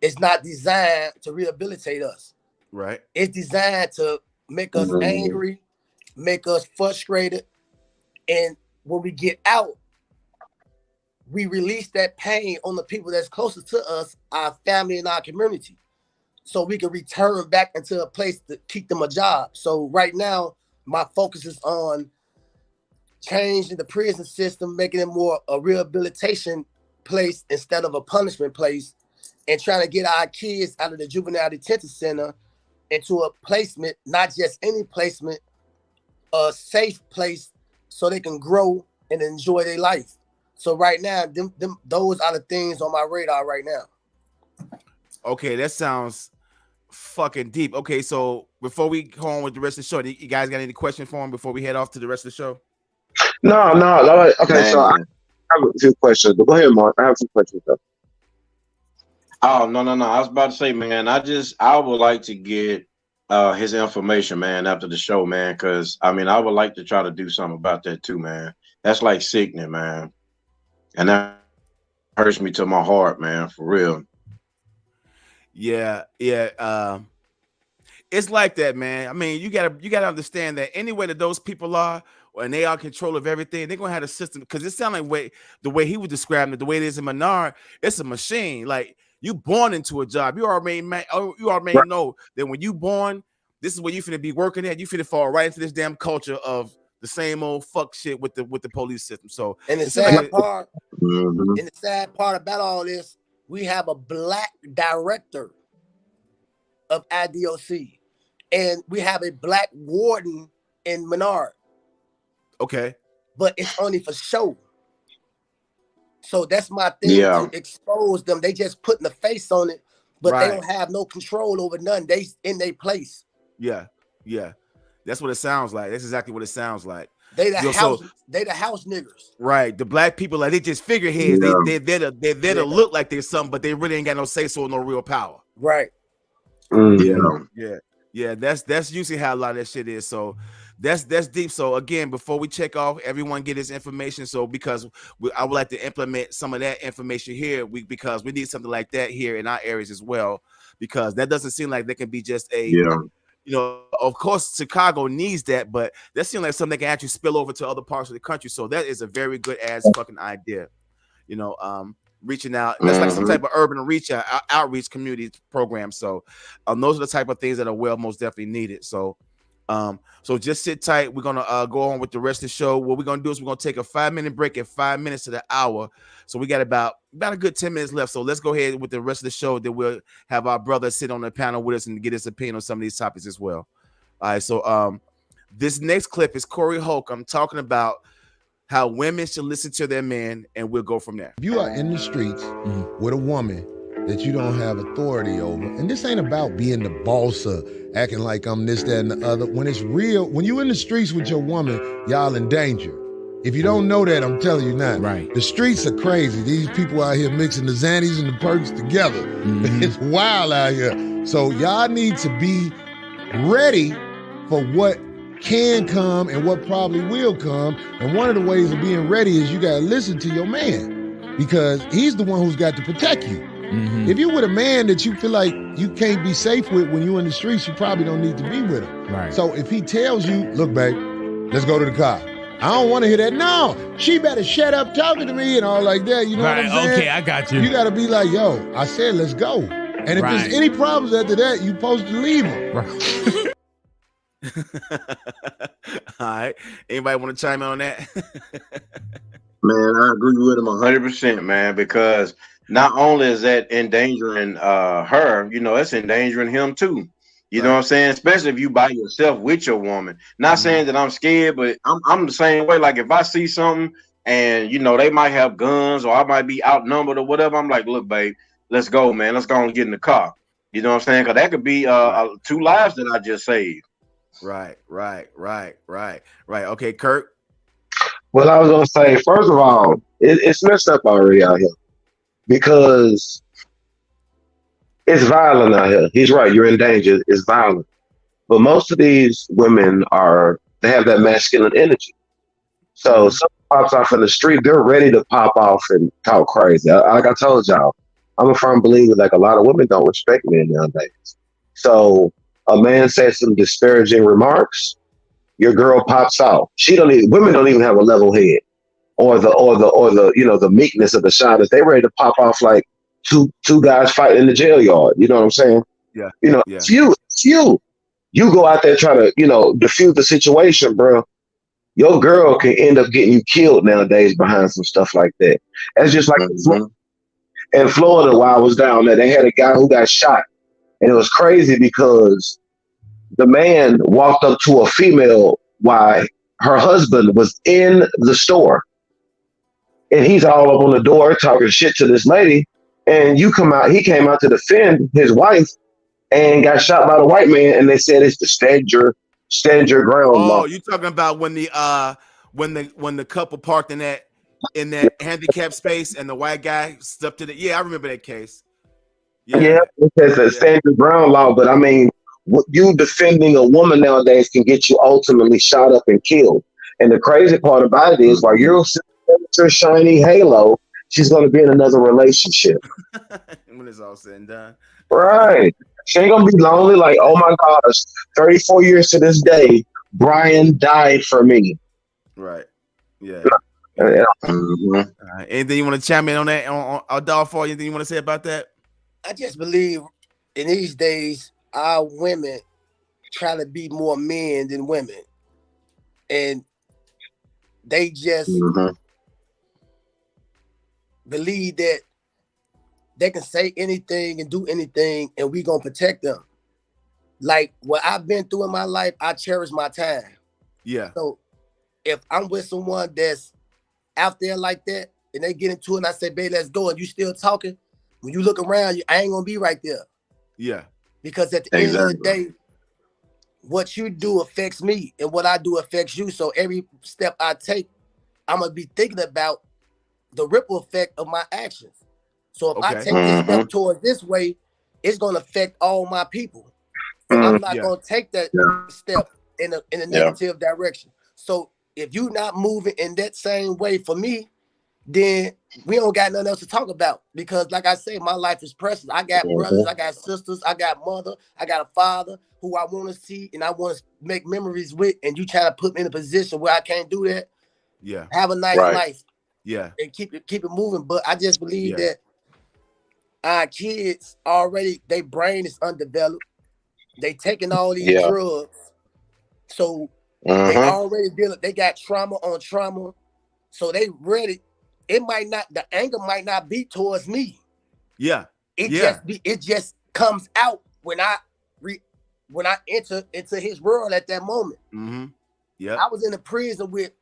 is not designed to rehabilitate us. Right. It's designed to make us angry, make us frustrated. And when we get out, we release that pain on the people that's closest to us, our family and our community. So we can return back into a place to keep them a job. So right now, my focus is on changing the prison system, making it more a rehabilitation place instead of a punishment place, and trying to get our kids out of the juvenile detention center into a placement, not just any placement, a safe place so they can grow and enjoy their life. So right now, those are the things on my radar right now. Okay, that sounds fucking deep. Okay, so before we go on with the rest of the show, you guys got any questions for him before we head off to the rest of the show? No. Okay, so I have a few questions. But go ahead, Mark. I have some questions though. Oh, no. I was about to say, man, I would like to get his information, man, after the show, man, because I mean, I would like to try to do something about that too, man. That's like sickening, man. And that hurts me to my heart, man, for real. Yeah. It's like that, man. I mean, you gotta understand that anyway that those people are, and they are in control of everything, they're gonna have a system, because it sounds like the way he was describing it, the way it is in Menard, it's a machine. Like, you born into a job. You already know that when you born, this is where you finna be working at. You finna fall right into this damn culture of the same old fuck shit with the police system. So and the sad part, about all this, we have a black director of IDOC, and we have a black warden in Menard. Okay. But it's only for show. So that's my thing, to expose them. They just putting the face on it, but they don't have no control over nothing. They in their place. Yeah. That's what it sounds like. That's exactly what it sounds like. They the house niggers. Right. The black people, like, they just figureheads. Yeah. They're there to look like they're something, but they really ain't got no say so, no real power. Right. Yeah. That's usually how a lot of that shit is. So that's deep. So again, before we check off, everyone get his information. So because I would like to implement some of that information here, because we need something like that here in our areas as well, because that doesn't seem like there can be just a of course Chicago needs that, but that seems like something that can actually spill over to other parts of the country. So that is a very good ass fucking idea. Reaching out, that's like some type of urban outreach community program. So those are the type of things that are most definitely needed. So just sit tight. We're gonna go on with the rest of the show. What we're gonna do is we're gonna take a 5-minute break at 5 minutes to the hour. So we got about a good 10 minutes left. So let's go ahead with the rest of the show. Then we'll have our brother sit on the panel with us and get his opinion on some of these topics as well. All right. So this next clip is Corey Hoke. I'm talking about how women should listen to their men, and we'll go from there. If you are in the streets with a woman that you don't have authority over, and this ain't about being the boss or acting like I'm this, that, and the other. When it's real, when you in the streets with your woman, y'all in danger. If you don't know that, I'm telling you now. Right. The streets are crazy. These people out here mixing the Xannies and the perks together. It's wild out here. So y'all need to be ready for what can come and what probably will come. And one of the ways of being ready is you got to listen to your man, because he's the one who's got to protect you. If you're with a man that you feel like you can't be safe with when you're in the streets, you probably don't need to be with him. Right. So if he tells you, look, babe, let's go to the car. I don't want to hear that. No, she better shut up talking to me and all like that. You know what I'm saying? Okay, I got you. You got to be like, yo, I said, let's go. And if there's any problems after that, you supposed to leave them. All right. Anybody want to chime in on that? Man, I agree with him 100%, man, because not only is that endangering her, you know, it's endangering him too. You know what I'm saying? Especially if you by yourself with your woman. Not saying that I'm scared, but I'm the same way. Like if I see something and you know they might have guns or I might be outnumbered or whatever, I'm like, look, babe, let's go, man. Let's go and get in the car. You know what I'm saying? Because that could be 2 lives that I just saved. Right. Okay, Kurt. Well, I was gonna say, first of all, it's messed up already out here because it's violent out here. He's right. You're in danger. It's violent. But most of these women they have that masculine energy. So someone pops off in the street, they're ready to pop off and talk crazy. Like I told y'all, I'm a firm believer, like a lot of women don't respect men nowadays. So a man says some disparaging remarks, your girl pops off. Women don't even have a level head or the you know, the meekness of the shyness. They ready to pop off like two guys fighting in the jail yard. You know what I'm saying? Yeah. You know, it's you. You go out there trying to, you know, defuse the situation, bro. Your girl can end up getting you killed nowadays behind some stuff like that. That's just like in Florida, while I was down there, they had a guy who got shot. And it was crazy because the man walked up to a female while her husband was in the store. And he's all up on the door talking shit to this lady. And he came out to defend his wife and got shot by the white man. And they said it's the stand your ground law. Oh, you talking about when the couple parked in that handicapped space and the white guy stepped to the I remember that case. Yeah, it says a stand your ground law, but I mean, you defending a woman nowadays can get you ultimately shot up and killed. And the crazy part about it is, while you're your shiny halo, she's going to be in another relationship. When it's all said and done. Right. She ain't going to be lonely like, oh my gosh, 34 years to this day, Brian died for me. Right. Yeah. Mm-hmm. Anything you want to chime in on that? On Adolfo, anything you want to say about that? I just believe in these days, our women try to be more men than women. And they just believe that they can say anything and do anything and we gonna protect them. Like what I've been through in my life, I cherish my time. Yeah. So if I'm with someone that's out there like that and they get into it and I say, babe, let's go, and you still talking, when you look around, I ain't gonna be right there. Yeah. Because at the end of the day, what you do affects me and what I do affects you. So every step I take, I'm gonna be thinking about the ripple effect of my actions. So if I take this step towards this way, it's gonna affect all my people. So I'm not gonna take that step in a negative direction. So if you're not moving in that same way for me, then we don't got nothing else to talk about. Because like I say, my life is precious. I got brothers, I got sisters, I got mother, I got a father who I want to see and I want to make memories with, and you trying to put me in a position where I can't do that. Yeah. Have a nice life. Yeah. And keep it moving. But I just believe that our kids already, their brain is undeveloped. They taking all these drugs. So they already dealing, they got trauma on trauma. So they ready. The anger might not be towards me. Yeah. It just comes out when I enter into his world at that moment. Yeah. I was in a prison with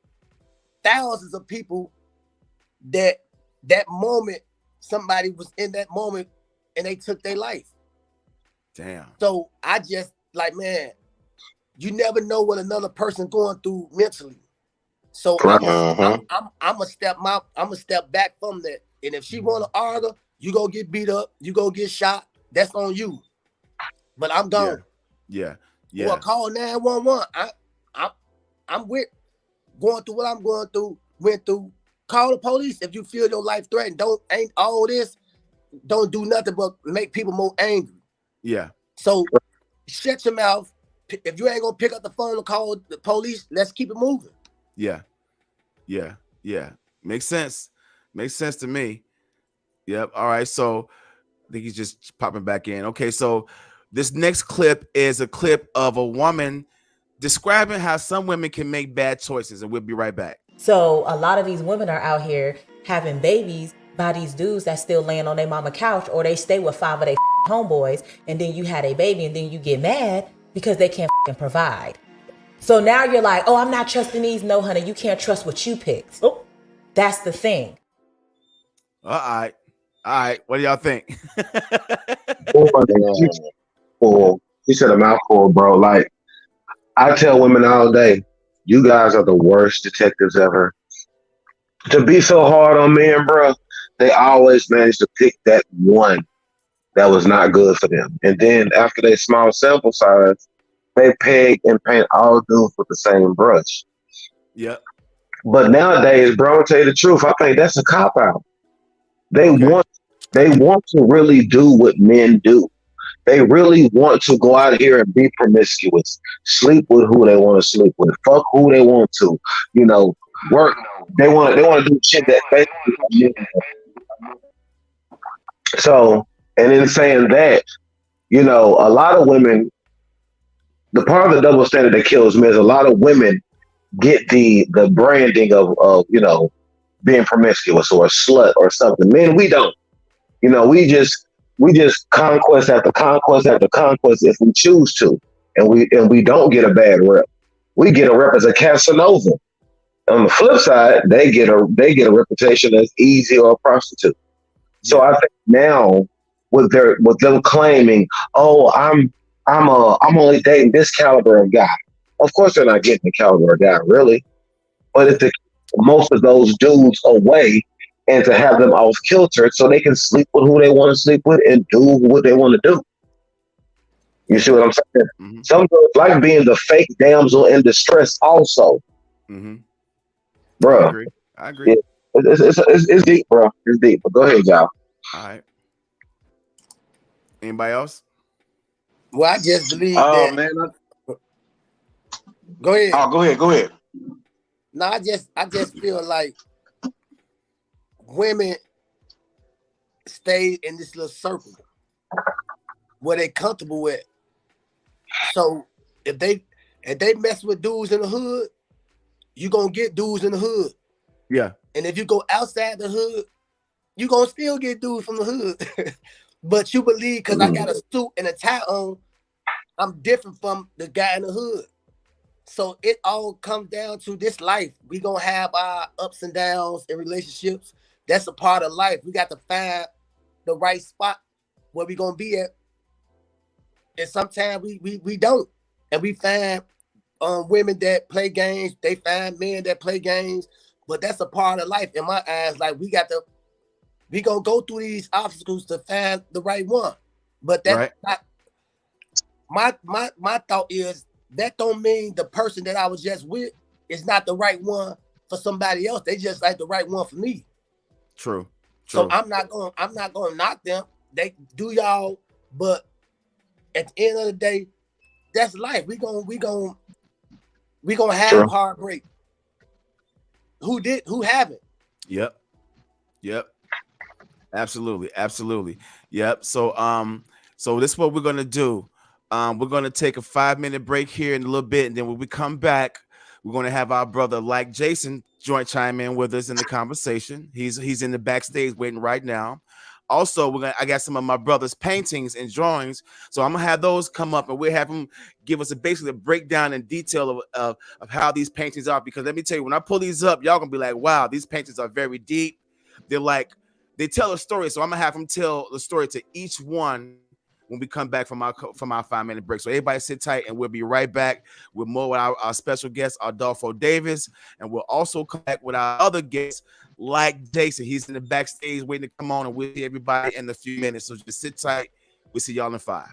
thousands of people that moment, somebody was in that moment and they took their life. Damn. So I just like, man, you never know what another person going through mentally. So I'm gonna step back from that. And if she wanna argue, you go get beat up, you go get shot. That's on you. But I'm gone. Yeah. Well, call 911. I'm with going through what I'm going through. Went through. Call the police if you feel your life threatened. Ain't all this. Don't do nothing but make people more angry. Yeah. So shut your mouth. If you ain't gonna pick up the phone and call the police, let's keep it moving. Yeah. Makes sense to me. Yep. All right. So I think he's just popping back in. Okay, so this next clip is a clip of a woman describing how some women can make bad choices, and we'll be right back. So a lot of these women are out here having babies by these dudes that still laying on their mama couch, or they stay with 5 of their homeboys, and then you had a baby and then you get mad because they can't provide. So now you're like, oh, I'm not trusting these. No, honey, you can't trust what you picked. Oh, that's the thing. All right. What do y'all think? You said a mouthful, bro. Like, I tell women all day, you guys are the worst detectives ever. To be so hard on men, bro, they always manage to pick that one that was not good for them. And then after they small sample size, they peg and paint all dudes with the same brush. Yep. But nowadays, bro, I'll tell you the truth, I think that's a cop-out. They want to really do what men do. They really want to go out here and be promiscuous, sleep with who they want to sleep with, fuck who they want to, work. They want to do shit that basically. So, and in saying that, a lot of women, the part of the double standard that kills me is a lot of women get the branding of being promiscuous or a slut or something. Men, we don't. We just conquest after conquest after conquest if we choose to, and we don't get a bad rep. We get a rep as a Casanova. On the flip side, they get a reputation as easy or a prostitute. So I think now with them claiming, oh, I'm only dating this caliber of guy. Of course, they're not getting the caliber of guy, really. But if most of those dudes away, and to have them off kilter so they can sleep with who they want to sleep with and do what they want to do. You see what I'm saying? Mm-hmm. Some girls like being the fake damsel in distress also. Mm-hmm. Bro. I agree. It's deep, bro. It's deep. But go ahead, y'all. All right. Anybody else? Well, I just believe that. Man. Go ahead. Oh, go ahead. No, I just feel like women stay in this little circle where they comfortable with. So if they mess with dudes in the hood, you gonna get dudes in the hood. Yeah. And if you go outside the hood, you gonna still get dudes from the hood. But you believe because I got a suit and a tie on, I'm different from the guy in the hood. So it all comes down to this life. We gonna have our ups and downs in relationships. That's a part of life. We got to find the right spot where we gonna be at. And sometimes we don't. And we find women that play games. They find men that play games. But that's a part of life. In my eyes, like we gonna go through these obstacles to find the right one. But that's not my thought is that don't mean the person that I was just with is not the right one for somebody else. They just like the right one for me. True. So I'm not gonna knock them. They do y'all, but at the end of the day, that's life. We gonna have heartbreak. Who haven't? Yep. Absolutely. Yep. So this is what we're gonna do. We're gonna take a 5-minute break here in a little bit, and then when we come back, we're gonna have our brother LikeJason chime in with us in the conversation. He's in the backstage waiting right now. Also, I got some of my brother's paintings and drawings, so I'm gonna have those come up, and we'll have him give us basically a breakdown and detail of how these paintings are. Because let me tell you, when I pull these up, y'all gonna be like, "Wow, these paintings are very deep." They tell a story, so I'm gonna have him tell the story to each one when we come back from our 5-minute break. So everybody sit tight, and we'll be right back with more with our special guest, Adolfo Davis, and we'll also come back with our other guests, LikeJason. He's in the backstage waiting to come on, and we'll see everybody in a few minutes. So just sit tight. We'll see y'all in 5.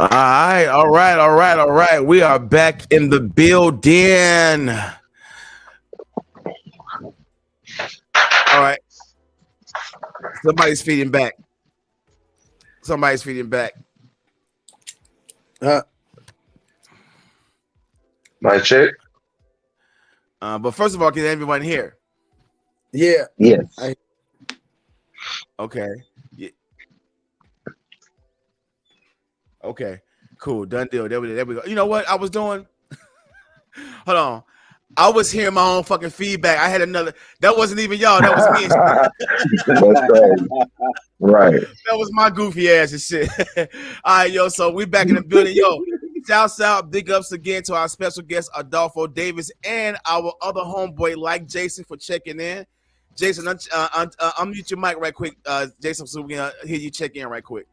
All right. We are back in the building. All right. Somebody's feeding back. My check. But first of all, can everyone hear? Yeah. Yes. Okay. Yeah. Okay. Cool. Done deal. There we go. You know what I was doing? Hold on. I was hearing my own fucking feedback. I had another. That wasn't even y'all. That was me. That's crazy. Right. That was my goofy ass and shit. All right, yo. So we back in the building, yo. Shouts out, big ups again to our special guest Adolfo Davis and our other homeboy LikeJason for checking in. Jason, unmute your mic right quick, Jason, so we can hear you check in right quick.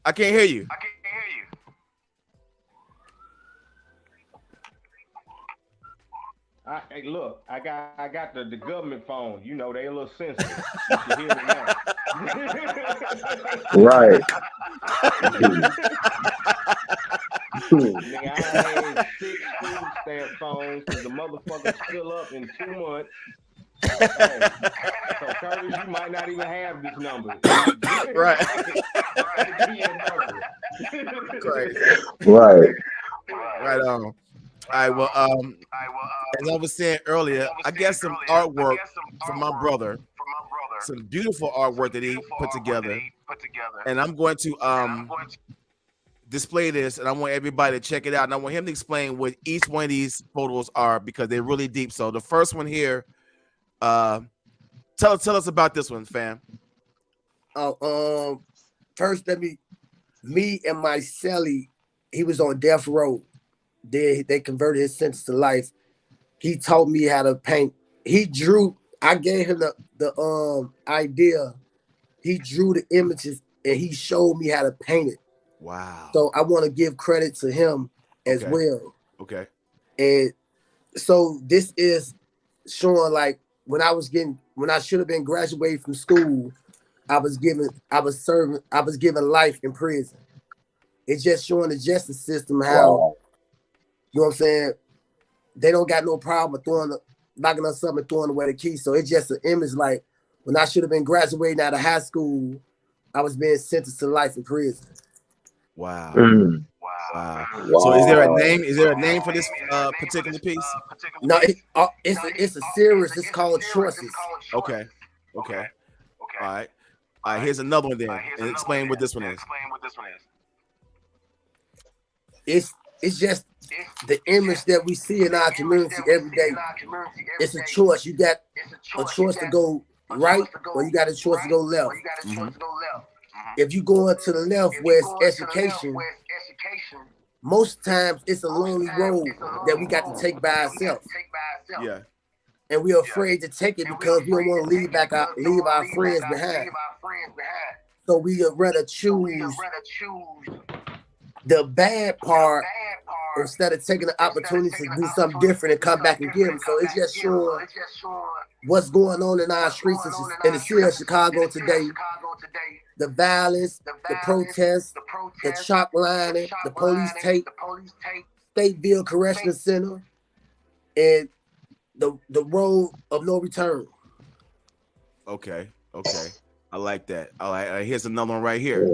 I can't hear you. Hey, look, I got the government phone. You know, they a little sensitive. You can hear me now. Right. Nigga, I had 6 food stamp phones because the motherfucker's still up in 2 months. So Curtis, you might not even have this number. Right. Right on. All right, well, as I was saying earlier, I got some artwork from my brother, some beautiful artwork that he put together, and I'm going to display this, and I want everybody to check it out, and I want him to explain what each one of these photos are because they're really deep. So the first one here, tell us about this one, fam. First, me and my celly, he was on death row. They converted his sentence to life. He taught me how to paint. He drew. I gave him the idea. He drew the images and he showed me how to paint it. Wow. So I want to give credit to him as well. Okay. And so this is showing like when I should have been graduating from school, I was given life in prison. It's just showing the justice system how, you know what I'm saying, they don't got no problem knocking on something and throwing away the key. So it's just an image like when I should have been graduating out of high school, I was being sentenced to life in prison. Wow. Wow. So is there a name? Is there a name for this particular piece? No, it's a series. It's called Choices. Okay. All right. Here's another one then. And explain what this one is. It's just the image that we see in our community every day. It's a choice. You got a choice to go right, or you got a choice to go left. If you go into the left where it's education, most times it's a lonely road that we got to take by ourselves. Yeah. And we're afraid to take it because we don't want to leave our friends behind. So we would rather choose the bad part instead of taking the opportunity to do something different and come back and give them. So it's just showing what's going on in our streets in the city of Chicago today. The violence, the protests, the chalk lining, the police tape, Stateville Correctional Center, and the road of no return. Okay. I like that. All right. Here's another one right here.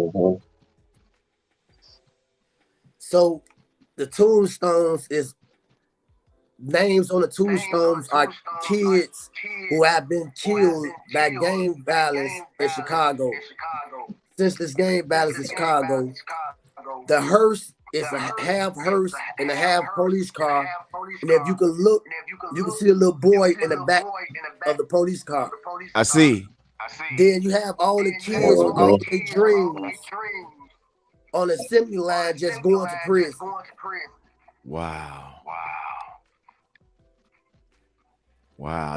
So the tombstones is names on the tombstones are kids who have been killed by gang violence in Chicago. Since this gang violence in Chicago, the hearse is a half hearse and a half police car. And if you can look, you can see a little boy in the back of the police car. I see. Then you have all the kids with all their dreams on the assembly line just going to prison. Wow,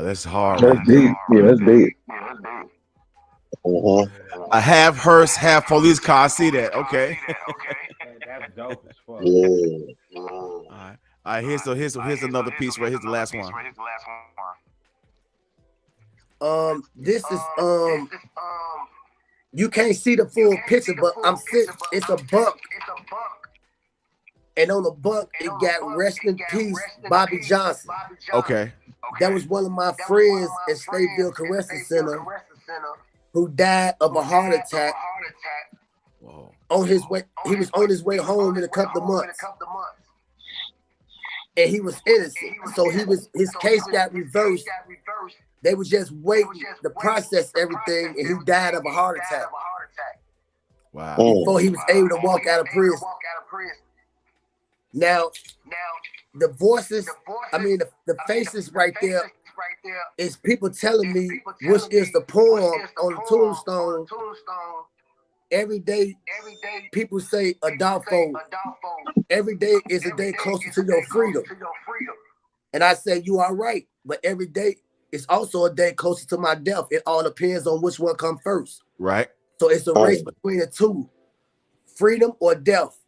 that's hard. That's deep. Yeah, that's deep. A half hearse, half police car. I see that. Okay. That's dope as fuck. All right. Here's another piece right. Here's the last one. This is you can't see the full picture, but I'm sitting. It's a bunk, and on the bunk it got "Rest in Peace, Bobby Johnson." Okay. That was one of my friends at s.o.u.l Correctional Center who died of a heart attack. On his way, he was on his way home in a couple of months, and he was innocent. So his case got reversed. They was just waiting to process everything, and he died of a heart attack. Wow. Before he was able to walk out of prison. Now, the voices, I mean, the faces right there is people telling me, which is the poem on the tombstone. Every day, people say Adolfo, every day is a day closer to your freedom. And I say, you are right, but every day is also a day closer to my death. It all depends on which one comes first. Right. So it's a race between the two, freedom or death.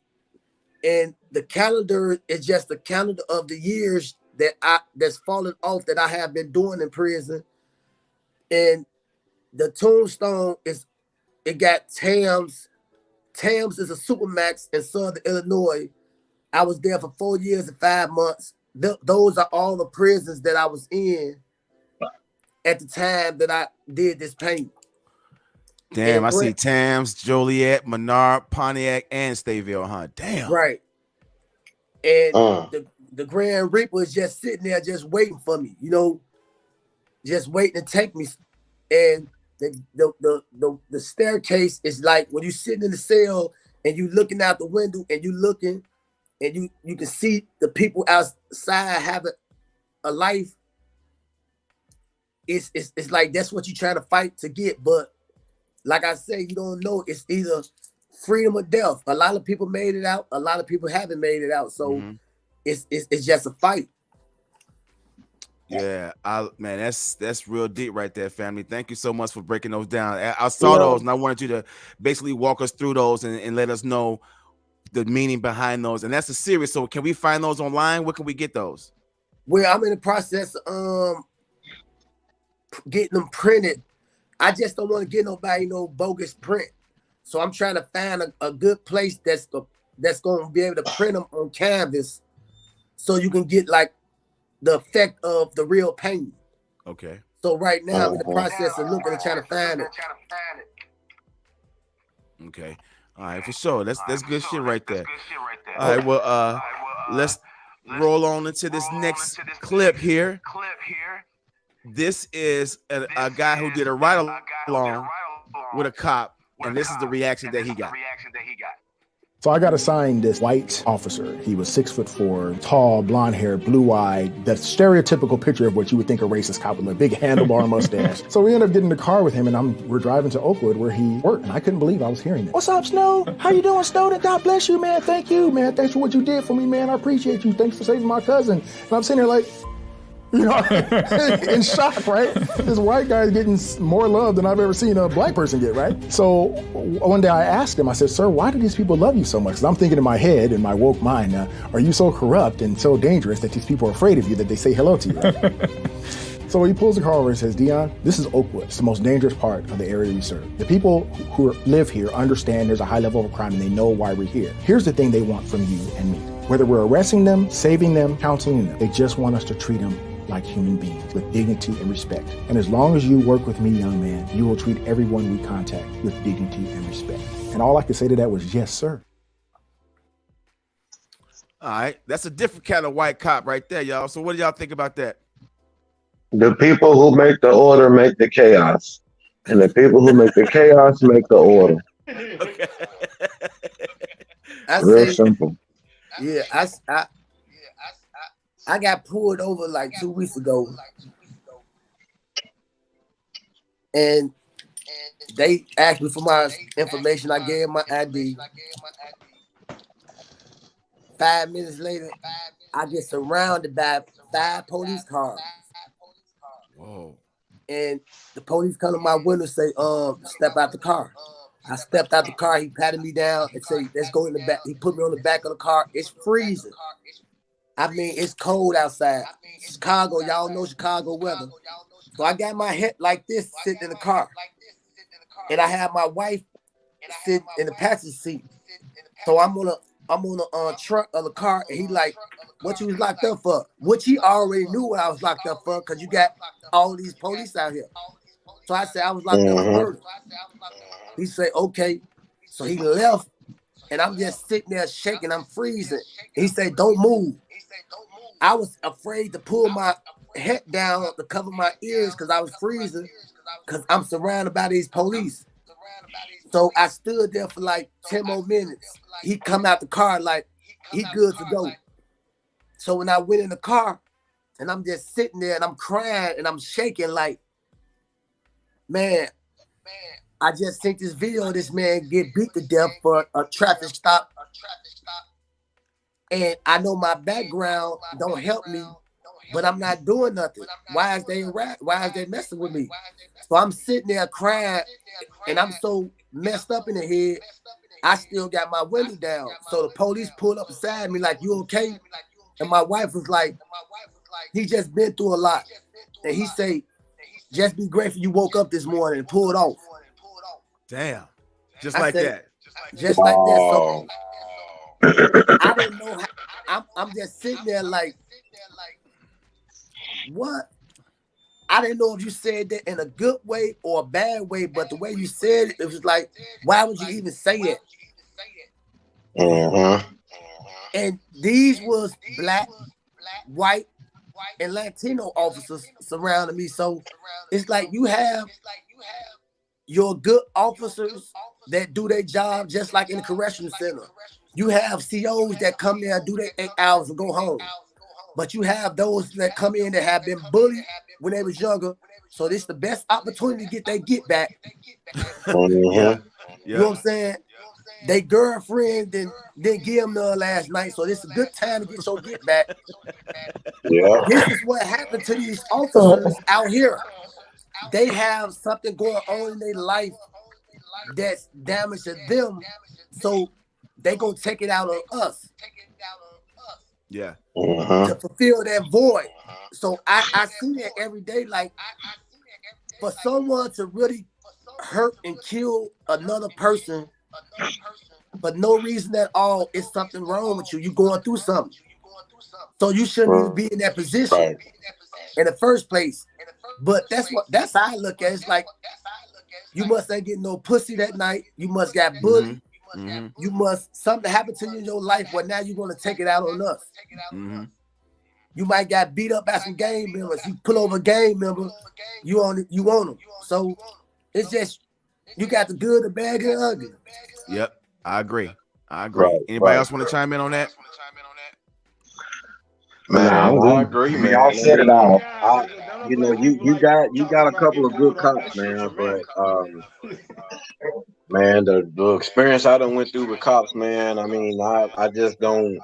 And the calendar is just the calendar of the years that's fallen off that I have been doing in prison. And the tombstone it got Tams. Tams is a supermax in Southern Illinois. I was there for 4 years and 5 months. Those are all the prisons that I was in at the time that I did this painting. Damn, I see Tams, Joliet, Menard, Pontiac, and s.o.u.l, huh? Damn. Right. And the Grand Reaper is just sitting there just waiting for me, just waiting to take me. And the staircase is like when you're sitting in the cell and you looking out the window and you looking and you can see the people outside having a life. It's like that's what you're trying to fight to get. But like I say, you don't know. It's either freedom or death. A lot of people made it out. A lot of people haven't made it out. So it's just a fight. Yeah, man, that's real deep right there, family. Thank you so much for breaking those down. I saw those, and I wanted you to basically walk us through those and let us know the meaning behind those. And that's a series. So can we find those online? Where can we get those? Well, I'm in the process getting them printed. I just don't want to get nobody no bogus print. So I'm trying to find a good place that's going to be able to print them on canvas so you can get like the effect of the real painting. Okay. So right now I'm in the process of looking and trying to find it. Okay. All right, for sure. That's good shit right there. All right, well, let's roll on into this next clip here. This is a guy who did a ride along with a cop, and this is the reaction that he got. So I got assigned this white officer. He was 6'4", tall, blonde hair, blue eyed, that stereotypical picture of what you would think a racist cop with a big handlebar mustache. So we ended up getting in the car with him, and we're driving to Oakwood where he worked, and I couldn't believe I was hearing that. What's up, Snoop? How you doing, Snowden? God bless you, man. Thank you, man. Thanks for what you did for me, man. I appreciate you. Thanks for saving my cousin. And I'm sitting here like, in shock, right? This white guy is getting more love than I've ever seen a black person get, right? So one day I asked him, I said, sir, why do these people love you so much? Because I'm thinking in my head, in my woke mind, are you so corrupt and so dangerous that these people are afraid of you that they say hello to you, right? So he pulls the car over and says, Dion, this is Oakwood. It's the most dangerous part of the area we serve. The people who live here understand there's a high level of crime and they know why we're here. Here's the thing they want from you and me. Whether we're arresting them, saving them, counseling them, they just want us to treat them like human beings with dignity and respect. And as long as you work with me, young man, you will treat everyone we contact with dignity and respect. And all I could say to that was, yes, sir. All right. That's a different kind of white cop right there, y'all. So what do y'all think about that? The people who make the order make the chaos. And the people who make the chaos make the order. Okay. Real simple. Yeah, I got pulled over like 2 weeks ago, and they asked me for my information. I gave my ID. 5 minutes later, I get surrounded by 5 police cars. Whoa. And the police come to my window and say, step out the car. I stepped out the car. He patted me down and said, let's go in the back. He put me on the back of the car. It's freezing. I mean, it's cold outside. Chicago, y'all know Chicago weather. So I got my head like this sitting in the car. and I have my wife sitting in the passenger seat. So I'm on the trunk of the car, and he like, "What you was locked up for?" Which he already knew what I was locked up for, because you got all these police out here. So I said I was locked up for murder. He said, "Okay." So he left, and I'm just sitting there shaking. I'm freezing. He said, "Don't move." I was afraid to pull my head down to cover my ears because I was freezing, because I'm surrounded by these police. So I stood there for like 10 more minutes. He come out the car like he good to go. So when I went in the car, and I'm just sitting there and I'm crying and I'm shaking like, man, I just seen this video of this man get beat to death for a traffic stop. And I know my background don't help me, but I'm not doing nothing. Why is they messing with me? So I'm sitting there crying, and I'm so messed up in the head, I still got my window down. So the police pulled up beside me like, "You okay?" And my wife was like, "He just been through a lot." And he say, "Just be grateful you woke up this morning and pulled off." Damn. Just I like said, that. just like that. So I didn't know how. I'm just sitting there like, what? I didn't know if you said that in a good way or a bad way, but the way you said it, it was like, why would you even say it? And these was black, white, and Latino officers surrounding me. So it's like you have your good officers that do their job just like in the correctional center. You have COs that come there and do their 8 hours and go home. But you have those that come in that have been bullied when they was younger. So this is the best opportunity to get their get back. Yeah. You know what I'm saying? They girlfriend didn't give them none last night. So this is a good time to get your get back. Yeah. This is what happened to these officers out here. They have something going on in their life that's damaging them. So they gonna take it out on us. Yeah. To fulfill that void. So I see that every day. Like, for someone to really hurt and kill another person for no reason at all, it's something wrong with you. You're going through something. So you shouldn't even be in that position in the first place. But that's how I look at it. It's like, you must ain't getting no pussy that night. You must got bullied. You must, something happened to you in your life where now you're gonna take it out on us. You might got beat up by some gang members. You pull over a gang member, you on them. So it's just, you got the good, the bad, and the ugly. Yep, I agree. Anybody else want to chime in on that? Man, I agree, man. Y'all said it all. You got a couple of good cops, man, but man, the experience I done went through with cops, man. I mean, I just don't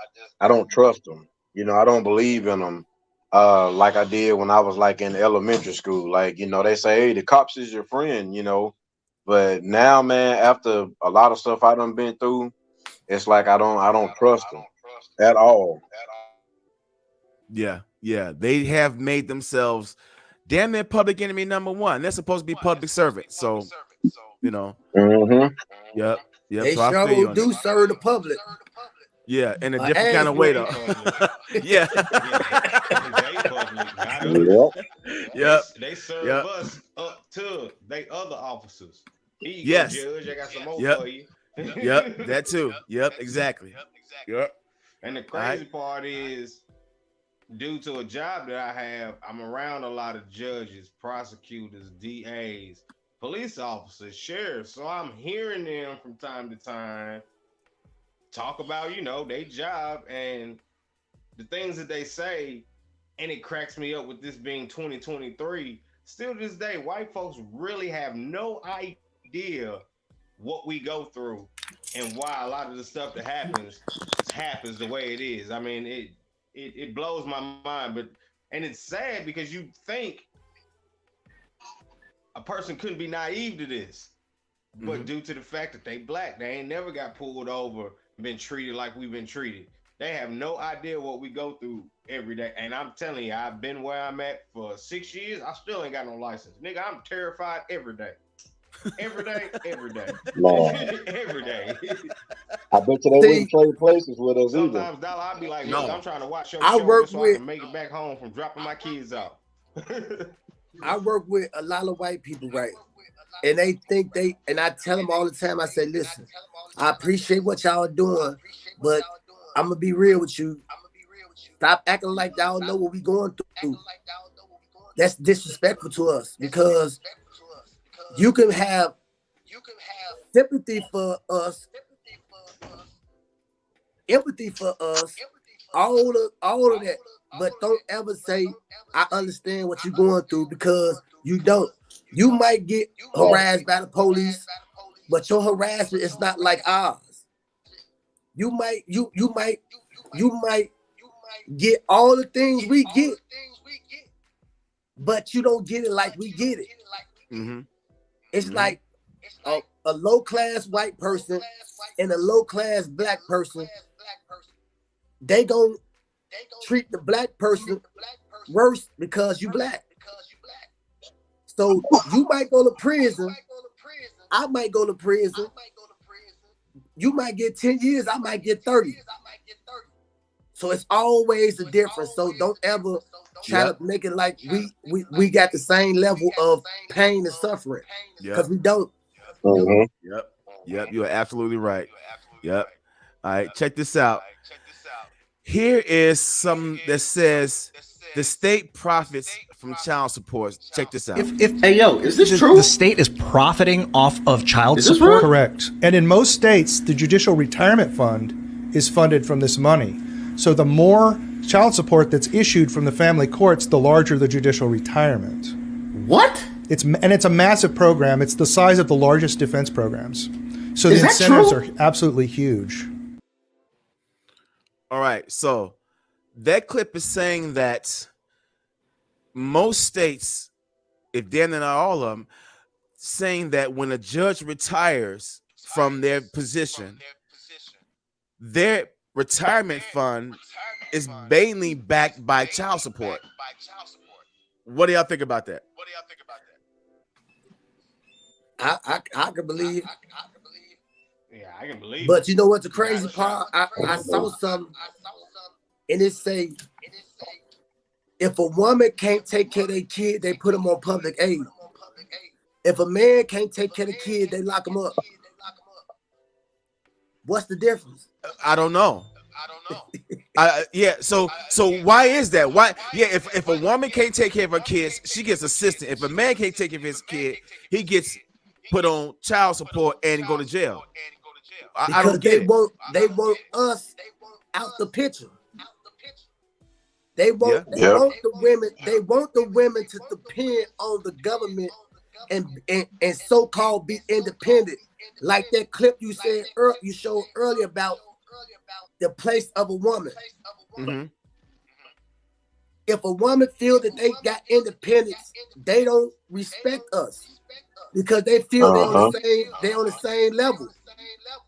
trust them. You know, I don't believe in them. Like I did when I was like in elementary school. Like, you know, they say, hey, the cops is your friend, you know. But now, man, after a lot of stuff I done been through, it's like I don't trust them at all. Yeah, they have made themselves damn near public enemy number one. They're supposed to be public servants, so you know. Yep. They so I feel you on do that. serve the public. Yeah, in a different kind of way though. Yeah. They serve us up to they other officers. Here you Yes. go, Judge. I got some more for you. Yep, that too. Yep, exactly. Yep. And the crazy part is, due to a job that I have, I'm around a lot of judges, prosecutors, DAs, police officers, sheriffs. So I'm hearing them from time to time talk about, you know, their job and the things that they say. And it cracks me up with this being 2023. Still to this day, white folks really have no idea what we go through and why a lot of the stuff that happens the way it is. I mean, it blows my mind, and it's sad because you think a person couldn't be naive to this, but due to the fact that they black, they ain't never got pulled over, been treated like we've been treated. They have no idea what we go through every day. And I'm telling you, I've been where I'm at for 6 years. I still ain't got no license. Nigga, I'm terrified every day. Every day, every day. Man. Every day. I bet you they wouldn't trade places with us either. Sometimes, Dollar, I'd be like, look, I'm trying to watch your I show work just so I with can make it back home from dropping my kids off. I work with a lot of white people, right? And they think and I tell them all the time, I say, listen, I appreciate what y'all are doing, but I'm gonna be real with you. Stop acting like y'all know what we going through. That's disrespectful to us because you can have sympathy for us, empathy for us, all of that, but don't ever say I understand what you're going through because you don't. You might get harassed by the police, but your harassment is not like ours. You might get all the things we get, but you don't get it like we get it. It's like a low-class white person and a low-class black person. They gonna treat the black person worse because you black. So you might go to prison. I might go to prison. You might get 10 years. I might get 30. So it's always a difference. So don't ever try to make it like we got the same level of pain and suffering because we don't. Yep. You are absolutely right. Yep. All right. Check this out. Here is some that says the state profits from child support. Check this out. Hey, yo, is this true? The state is profiting off of child Is this support? real? Correct. And in most states, the Judicial Retirement Fund is funded from this money. So the more child support that's issued from the family courts, the larger the judicial retirement. What? It's a massive program. It's the size of the largest defense programs. So Is the that incentives true? are absolutely huge. All right. So that clip is saying that most states, if they're not all of them, saying that when a judge retires from their position, their retirement fund is mainly backed by child support. What do y'all think about that? I can believe. Yeah, I can believe. But you know what the crazy part? I saw something, and it say if a woman can't take care of their kid, they put them on public aid. If a man can't take care of the kid, they lock them up. What's the difference? I don't know. Yeah. So why is that? Why? Yeah. If a woman can't take care of her kids, she gets assistance. If a man can't take care of his kid, he gets put on child support and go to jail. I don't get it. They want us out the picture. They want the women to depend on the government and so-called be independent. Like that clip you said you showed earlier about the place of a woman. If a woman feel that they got independence, they don't respect us because they feel they're on the same level.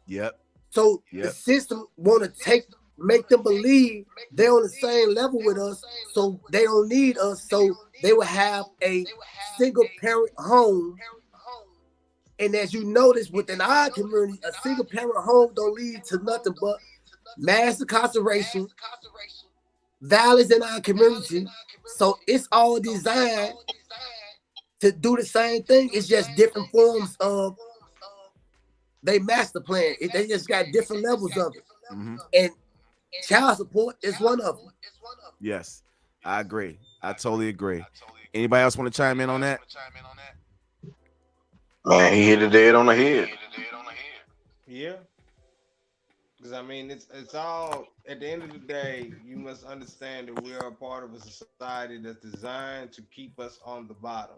Yep. So the system want to make them believe they're on the same level with us, so they don't need us. So they will have a single parent home. And as you notice within our community, a single parent home don't lead to nothing but mass incarceration, violence in our community. So it's all designed to do the same thing. It's just different forms of they master plan. They just got different levels of it. And child support is one of them. Yes, I agree. I totally agree. Anybody else want to chime in on that? Man, he hit the dead on the head. Yeah. Because I mean, it's all at the end of the day, you must understand that we are a part of a society that's designed to keep us on the bottom.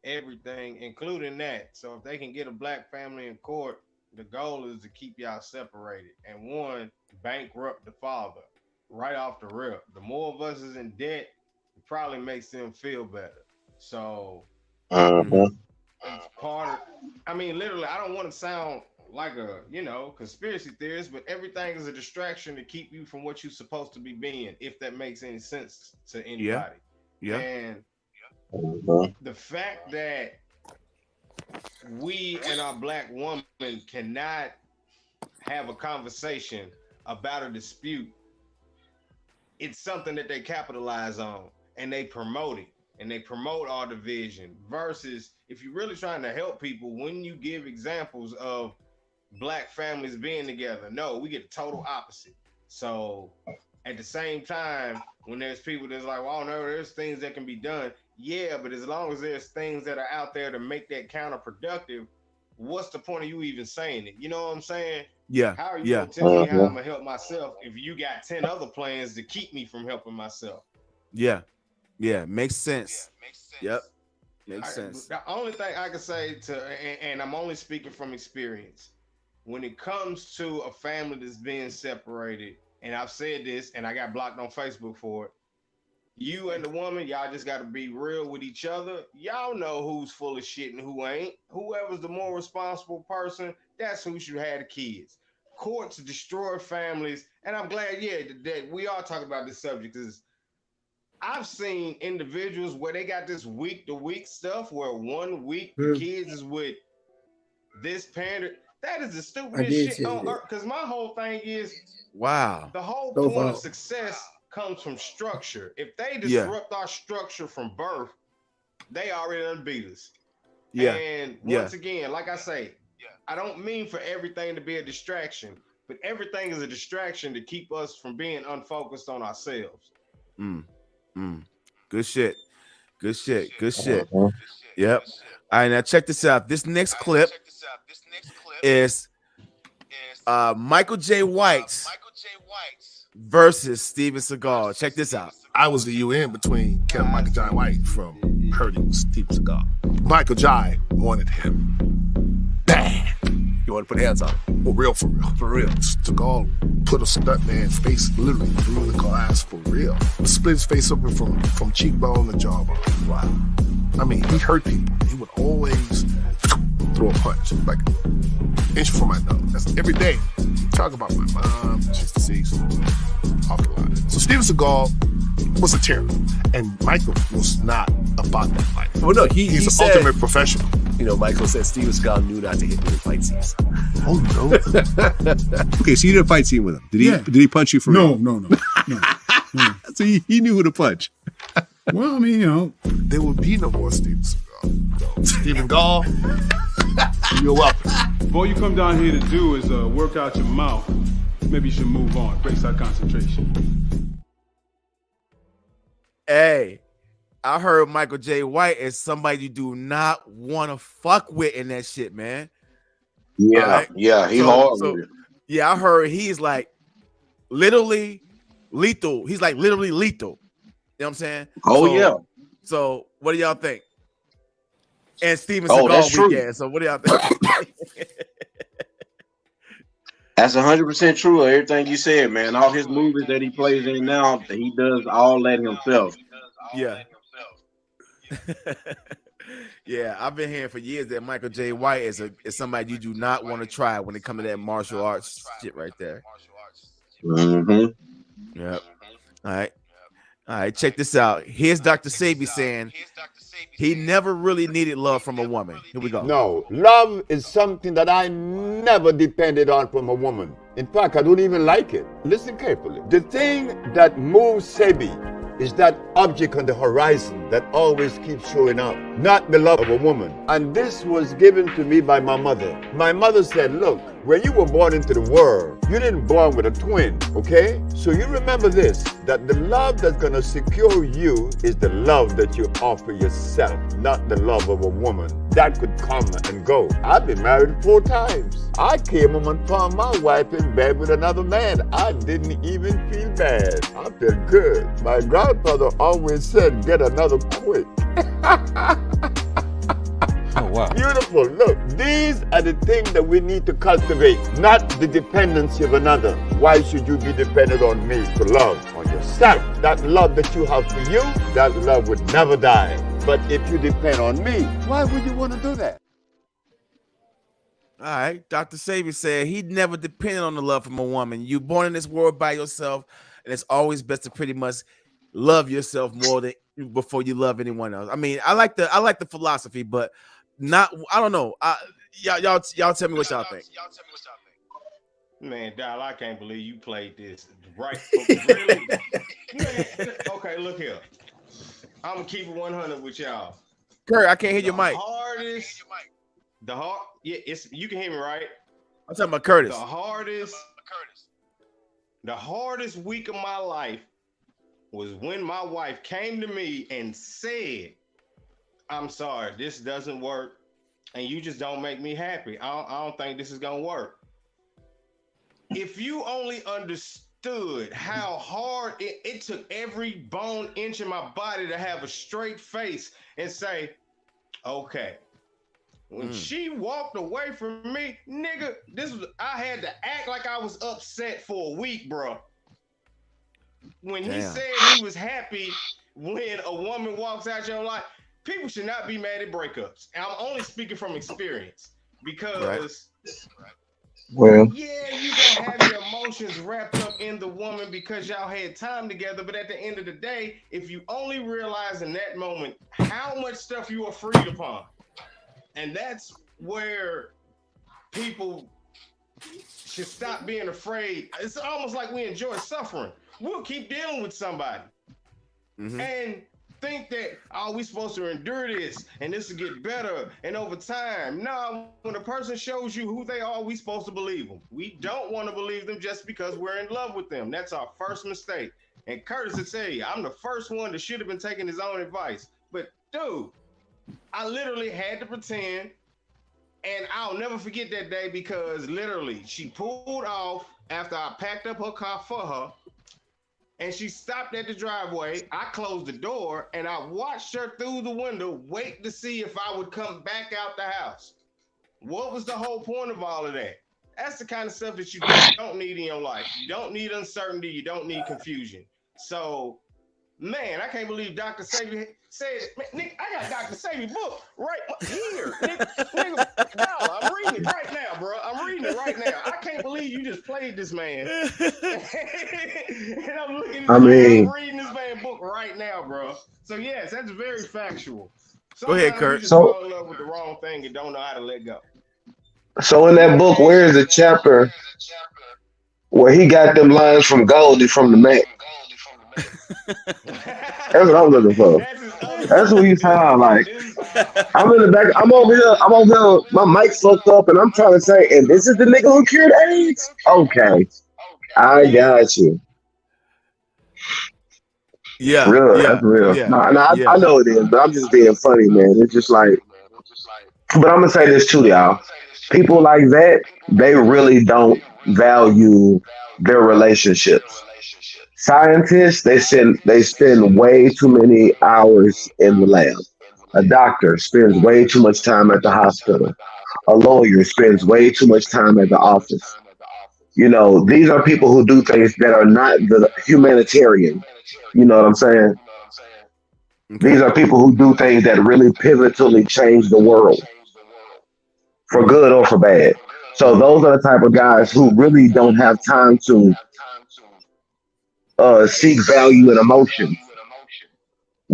Everything, including that. So if they can get a black family in court, the goal is to keep y'all separated and one, bankrupt the father right off the rip. The more of us is in debt, it probably makes them feel better. So it's part of, I mean, literally, I don't want to sound like a, conspiracy theorist, but everything is a distraction to keep you from what you're supposed to be being, if that makes any sense to anybody. Yeah. And the fact that we and our black woman cannot have a conversation about a dispute, it's something that they capitalize on and they promote it and they promote our division. Versus if you're really trying to help people, when you give examples of black families being together, no, we get the total opposite. So at the same time, when there's people that's like, well, no, there's things that can be done. Yeah, but as long as there's things that are out there to make that counterproductive, what's the point of you even saying it? You know what I'm saying? Yeah. How are you gonna tell me how I'm gonna help myself if you got 10 other plans to keep me from helping myself? Yeah. Makes sense. Yep. Makes sense. The only thing I can say and I'm only speaking from experience, when it comes to a family that's being separated, and I've said this and I got blocked on Facebook for it, you and the woman, y'all just got to be real with each other. Y'all know who's full of shit and who ain't. Whoever's the more responsible person, that's who should have the kids. Courts destroy families, and I'm glad, that we are talking about this subject. Is I've seen individuals where they got this week-to-week stuff where 1 week the kids is with this parent. That is the stupidest shit on earth. Because my whole thing is, wow, the whole point of success comes from structure. If they disrupt our structure from birth, they already done beat us. And once again, like I say, I don't mean for everything to be a distraction, but everything is a distraction to keep us from being unfocused on ourselves. Good shit. Yep. All right, now check this out. This next clip is Michael J. White's versus Steven Seagal. Check this out. I was the UN between Michael J. White from hurting Steven Seagal. Michael J. wanted him bad. You want to put hands on him? For real. Seagal put a stuntman's face literally through the glass for real. Split his face open from cheekbone to jawbone. Wow. I mean, he hurt people. He would always throw a punch, like inch from my nose. That's every day. Talk about my mom, she's deceased, off the line. So Steven Seagal was a terror, and Michael was not about that life. Well, no, he's an said, ultimate professional. You know, Michael said Steven Seagal knew not to hit me in fight scenes. Oh no! Okay, so you did a fight scene with him. Did he punch you for real? No. So he knew who to punch. Well, I mean, you know, there will be no more Steven Seagal. Steven Gall, you're welcome. All you come down here to do is work out your mouth. Maybe you should move on. Breaks our concentration. Hey, I heard Michael J. White is somebody you do not want to fuck with in that shit, man. Yeah, he hard. Yeah, I heard he's like literally lethal. He's like literally lethal. You know what I'm saying? So what do y'all think? And Steven Seagal weekend. So what do y'all think? That's 100% true. Everything you said, man. All his movies that he plays in now, he does all that himself. Yeah. Yeah, I've been hearing for years that Michael J. White is somebody you do not want to try when it comes to that martial arts shit right there. Yep. All right, check this out. Here's Dr. Sebi saying he never really needed love from a woman. Here we go. No, love is something that I never depended on from a woman. In fact, I don't even like it. Listen carefully. The thing that moves Sebi is that object on the horizon that always keeps showing up, not the love of a woman. And this was given to me by my mother. My mother said, look, when you were born into the world, you didn't born with a twin, okay? So you remember this, that the love that's gonna secure you is the love that you offer yourself, not the love of a woman. That could come and go. I've been married 4 times. I came home and found my wife in bed with another man. I didn't even feel bad. I felt good. My grandfather always said, get another quick. Oh, wow. Beautiful. Look, these are the things that we need to cultivate, not the dependency of another. Why should you be dependent on me to love on yourself? That love that you have for you, that love would never die. But if you depend on me, why would you want to do that? All right, Dr. Sebi said he never depended on the love from a woman. You're born in this world by yourself, and it's always best to pretty much love yourself more than before you love anyone else. I mean, I like the philosophy, but I don't know. Y'all tell me what y'all think. Man, Dial, I can't believe you played this right. Really? Man, okay, look here. I'm gonna keep it 100 with y'all. Kurt, I can't hear your mic. Yeah, you can hear me, right? I'm talking about Curtis. The hardest week of my life was when my wife came to me and said, "I'm sorry, this doesn't work, and you just don't make me happy. I don't think this is gonna work." If you only understood how hard it took every bone inch in my body to have a straight face and say, okay, when she walked away from me, nigga, I had to act like I was upset for a week, bro. When he said he was happy when a woman walks out your life, people should not be mad at breakups. And I'm only speaking from experience because yeah, you gonna have your emotions wrapped up in the woman because y'all had time together, but at the end of the day, if you only realize in that moment how much stuff you are freed upon, and that's where people should stop being afraid. It's almost like we enjoy suffering. We'll keep dealing with somebody and think that, oh, we supposed to endure this and this will get better and over time. No, when a person shows you who they are, we supposed to believe them. We don't want to believe them just because we're in love with them. That's our first mistake. And Curtis will tell you, I'm the first one that should have been taking his own advice. But dude, I literally had to pretend, and I'll never forget that day because literally she pulled off after I packed up her car for her. And she stopped at the driveway. I closed the door and I watched her through the window, wait to see if I would come back out the house. What was the whole point of all of that? That's the kind of stuff that you don't need in your life. You don't need uncertainty. You don't need confusion. So, man, I can't believe Dr. Sebi said, man, Nick, I got Dr. Sebi book right here. Nigga, no, I'm reading it right now, bro. I'm reading it right now. I can't believe you just played this man. And I'm looking at I'm reading this man book right now, bro. So, yes, that's very factual. Go ahead, Kurt. You just fall in love with the wrong thing and don't know how to let go. So in that book, where is the chapter where he got them lines from Goldie from the Mac? That's what I'm looking for. That's what you sound like. I'm in the back. I'm over here. My mic's fucked up, and I'm trying to say, and this is the nigga who cured AIDS? Okay. I got you. Yeah. Real, that's real. Yeah. I know it is, but I'm just being funny, man. It's just like, but I'm going to say this too, y'all. People like that, they really don't value their relationships. Scientists, they spend way too many hours in the lab. A doctor spends way too much time at the hospital. A lawyer spends way too much time at the office. You know, these are people who do things that are not the humanitarian. You know what I'm saying? These are people who do things that really pivotally change the world for good or for bad. So those are the type of guys who really don't have time to seek value in emotion,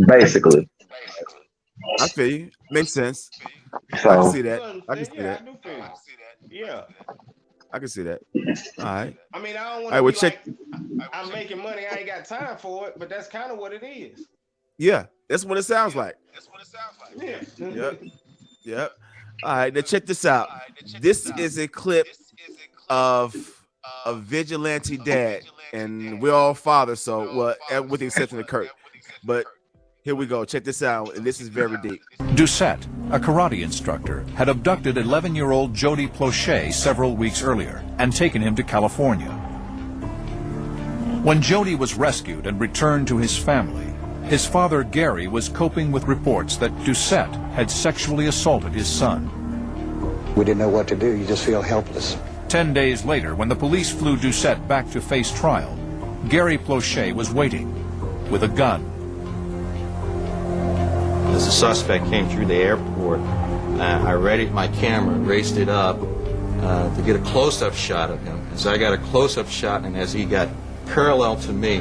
basically. I feel you. Makes sense. So, I can see that. I can see Yeah, that. I do feel you. Yeah. I can see that. All right. I mean, I don't want All right, to well, be like, I'm making money, I ain't got time for it, but that's kind of what it is. Yeah, that's what it sounds like. Yeah. Yep. All right, now check this out. This is a clip of a vigilante dad, and we're all fathers, so with the exception of Kurt. But here we go. Check this out, and this is very deep. Doucette, a karate instructor, had abducted 11-year-old Jody Plauché several weeks earlier and taken him to California. When Jody was rescued and returned to his family, his father Gary was coping with reports that Doucette had sexually assaulted his son. We didn't know what to do. You just feel helpless. 10 days later, when the police flew Doucette back to face trial, Gary Plauché was waiting with a gun. As the suspect came through the airport, I readied my camera, raised it up to get a close-up shot of him. As I got a close-up shot and as he got parallel to me,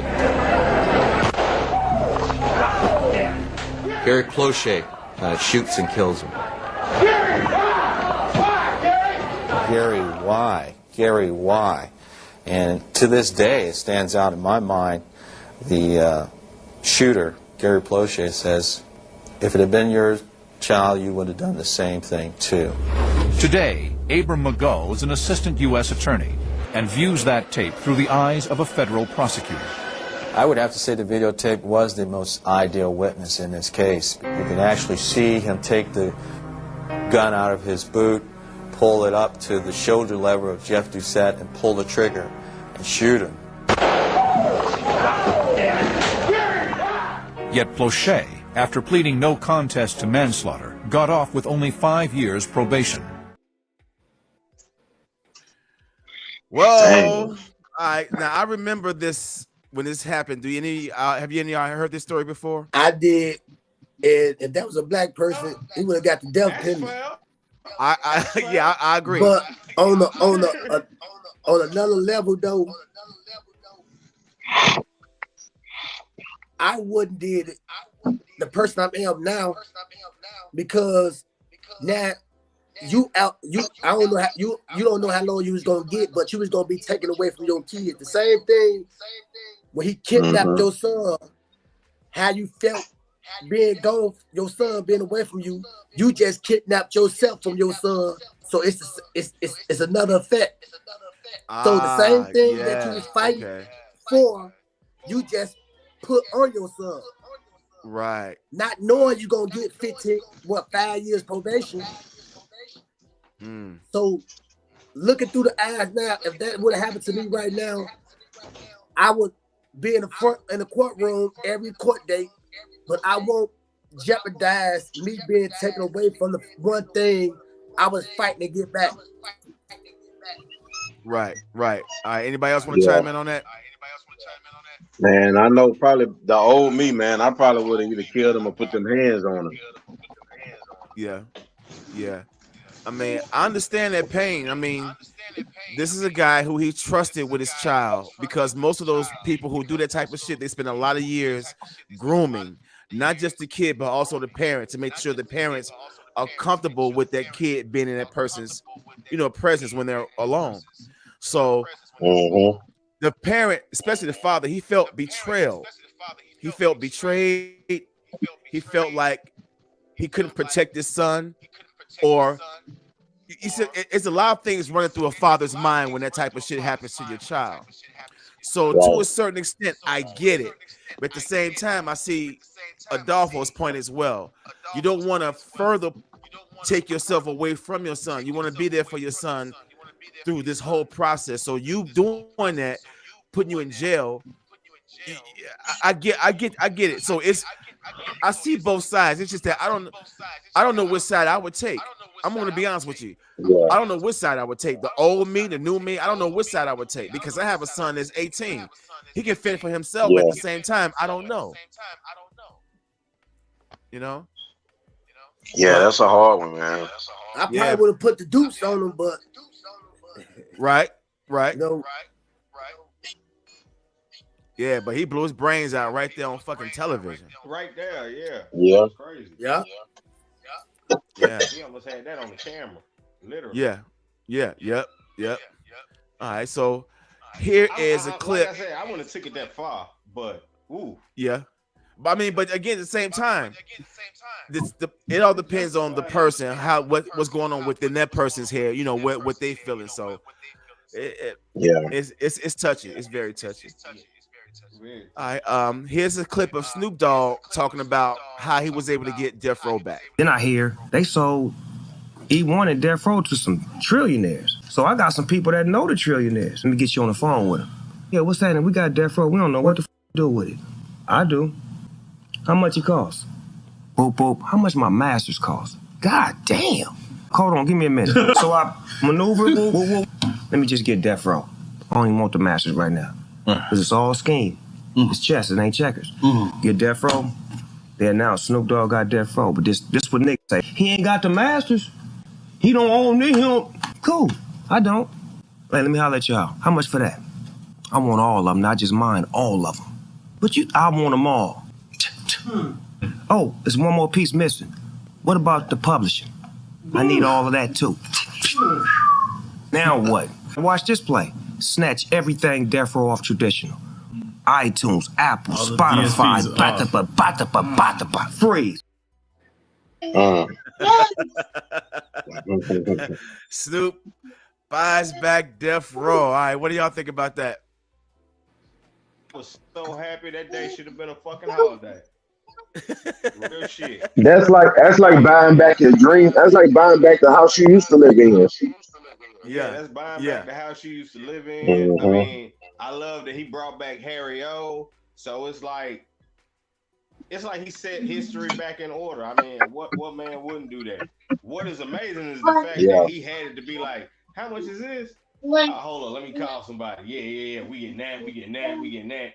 Gary Plauché shoots and kills him. Gary, why? Gary, why? And to this day, it stands out in my mind, the shooter, Gary Plauché, says, if it had been your child, you would have done the same thing too. Today, Abram McGull is an assistant U.S. attorney and views that tape through the eyes of a federal prosecutor. I would have to say the videotape was the most ideal witness in this case. You can actually see him take the gun out of his boot, pull it up to the shoulder level of Jeff Doucette and pull the trigger and shoot him. Yet Plauché, after pleading no contest to manslaughter, got off with only 5 years probation. Well, all right. Now I remember this when this happened. Do you any have you any heard this story before? I did, and if that was a black person, he would have got the death penalty. I agree. But on another level though, I wouldn't did it. The person I am now, because now I don't know how you don't know how long you was gonna get, but you was gonna be taken away from your kid. The same thing when he kidnapped your son, how you felt being gone, your son being away from you. You just kidnapped yourself from your son, so it's another effect. So the same thing that you was fighting for, you just put on your son. Right. Not knowing you're gonna get 5 years probation. So looking through the eyes now, if that would have happened to me right now, I would be in the courtroom every court date, but I won't jeopardize me being taken away from the one thing I was fighting to get back. Right. All right. Anybody else want to chime in on that? Man, I know probably the old me, man. I probably would have either killed him or put them hands on him. Yeah. I mean, I understand that pain. I mean, this is a guy who he trusted with his child, because most of those people who do that type of shit, they spend a lot of years grooming, not just the kid, but also the parents, to make sure the parents are comfortable with that kid being in that person's, presence when they're alone. So the parent, especially the father, he felt betrayal. He felt betrayed. He felt like he couldn't protect his son, or he said it's a lot of things running through a father's mind when that type of shit happens to your child. So to a certain extent, I get it. But at the same time, I see Adolfo's point as well. You don't want to further take yourself away from your son. You want to be there for your son through this whole process. So you doing that, putting you in jail. I get it. So I see both sides. It's just that I don't know which side I would take. I'm going to be honest with you. I don't know which side I would take. The old me, the new me. I don't know which side I would take, because I have a son that's 18. He can fend for himself, but at the same time, I don't know. Yeah, that's a hard one, man. I probably would have put the deuce on him, but right. Yeah, but he blew his brains out right there on fucking television. Right there, yeah. Yeah. That's crazy. Yeah. He almost had that on the camera, literally. Yep. All right, so here is a clip. Like I said, I wouldn't have took it that far, but ooh. Yeah. But again, at the same time, it all depends on the person, what's going on within that person's head, what they feeling. So it's touchy. It's very touchy. All right, here's a clip of Snoop Dogg talking about how he was able to get Death Row back. Then I hear they sold E1 and Death Row to some trillionaires. So I got some people that know the trillionaires. Let me get you on the phone with them. Yeah, what's that? We got Death Row. We don't know what to do with it. I do. How much it costs? Boop, boop. How much my masters cost? God damn. Hold on, give me a minute. So I maneuver. Let me just get Death Row. I don't even want the masters right now. Because it's all scheme. It's chess, it ain't checkers. Get Death Row. They announced Snoop Dogg got Death Row, but this what niggas say. He ain't got the masters. He don't own it. Cool. I don't. Hey, let me holler at y'all. How much for that? I want all of them, not just mine, all of them. But I want them all. Oh, there's one more piece missing. What about the publishing? I need all of that too. Now what? Watch this play. Snatch everything Death Row off traditional. iTunes, Apple, All the Spotify, DSPs off. Batapa, freeze. Snoop buys back Death Row. All right, what do y'all think about that? I was so happy that day should have been a fucking holiday. Real shit. That's like buying back your dream. That's like buying back the house you used to live in. Yeah, that's buying back the house you used to live in. I Mhm. mean, I love that he brought back Harry O. So it's like he set history back in order. I mean, what man wouldn't do that? What is amazing is the fact Yeah. that he had it to be like, how much is this? Hold on, let me call somebody. Yeah. We getting that.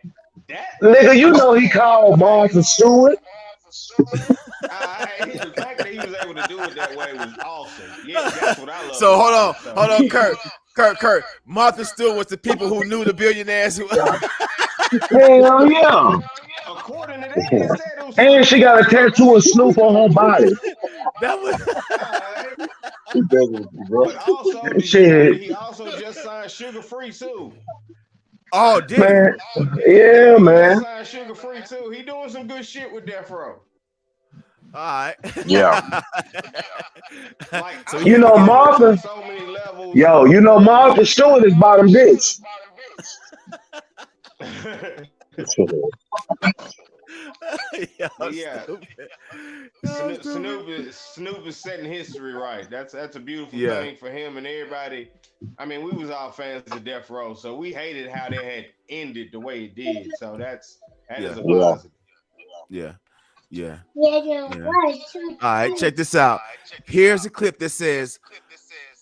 That Nigga, you know he called Martha Stewart. the fact that he was able to do it that way was awesome. Yeah, that's what I love. So about hold it. on, Kurt. Martha Stewart was the people who knew the billionaires. Hell yeah. According to that, it said it was And she got a tattoo of Snoop on her body. That was. But also, did you know that he also just signed Sugar Free too? Oh, did Man, he? yeah, He man. just signed Sugar Free too. He doing some good shit with Death Row. All right. Yeah. Like, So You know Martha. on so many levels. Yo, you know Martha Stewart is bottom bitch. Yeah. Snoop is setting history right. That's a beautiful Yeah. thing for him and everybody. I mean, we was all fans of Death Row, so we hated how they had ended the way it did. So that is a positive. Yeah. All right, check this out. Here's a clip that says,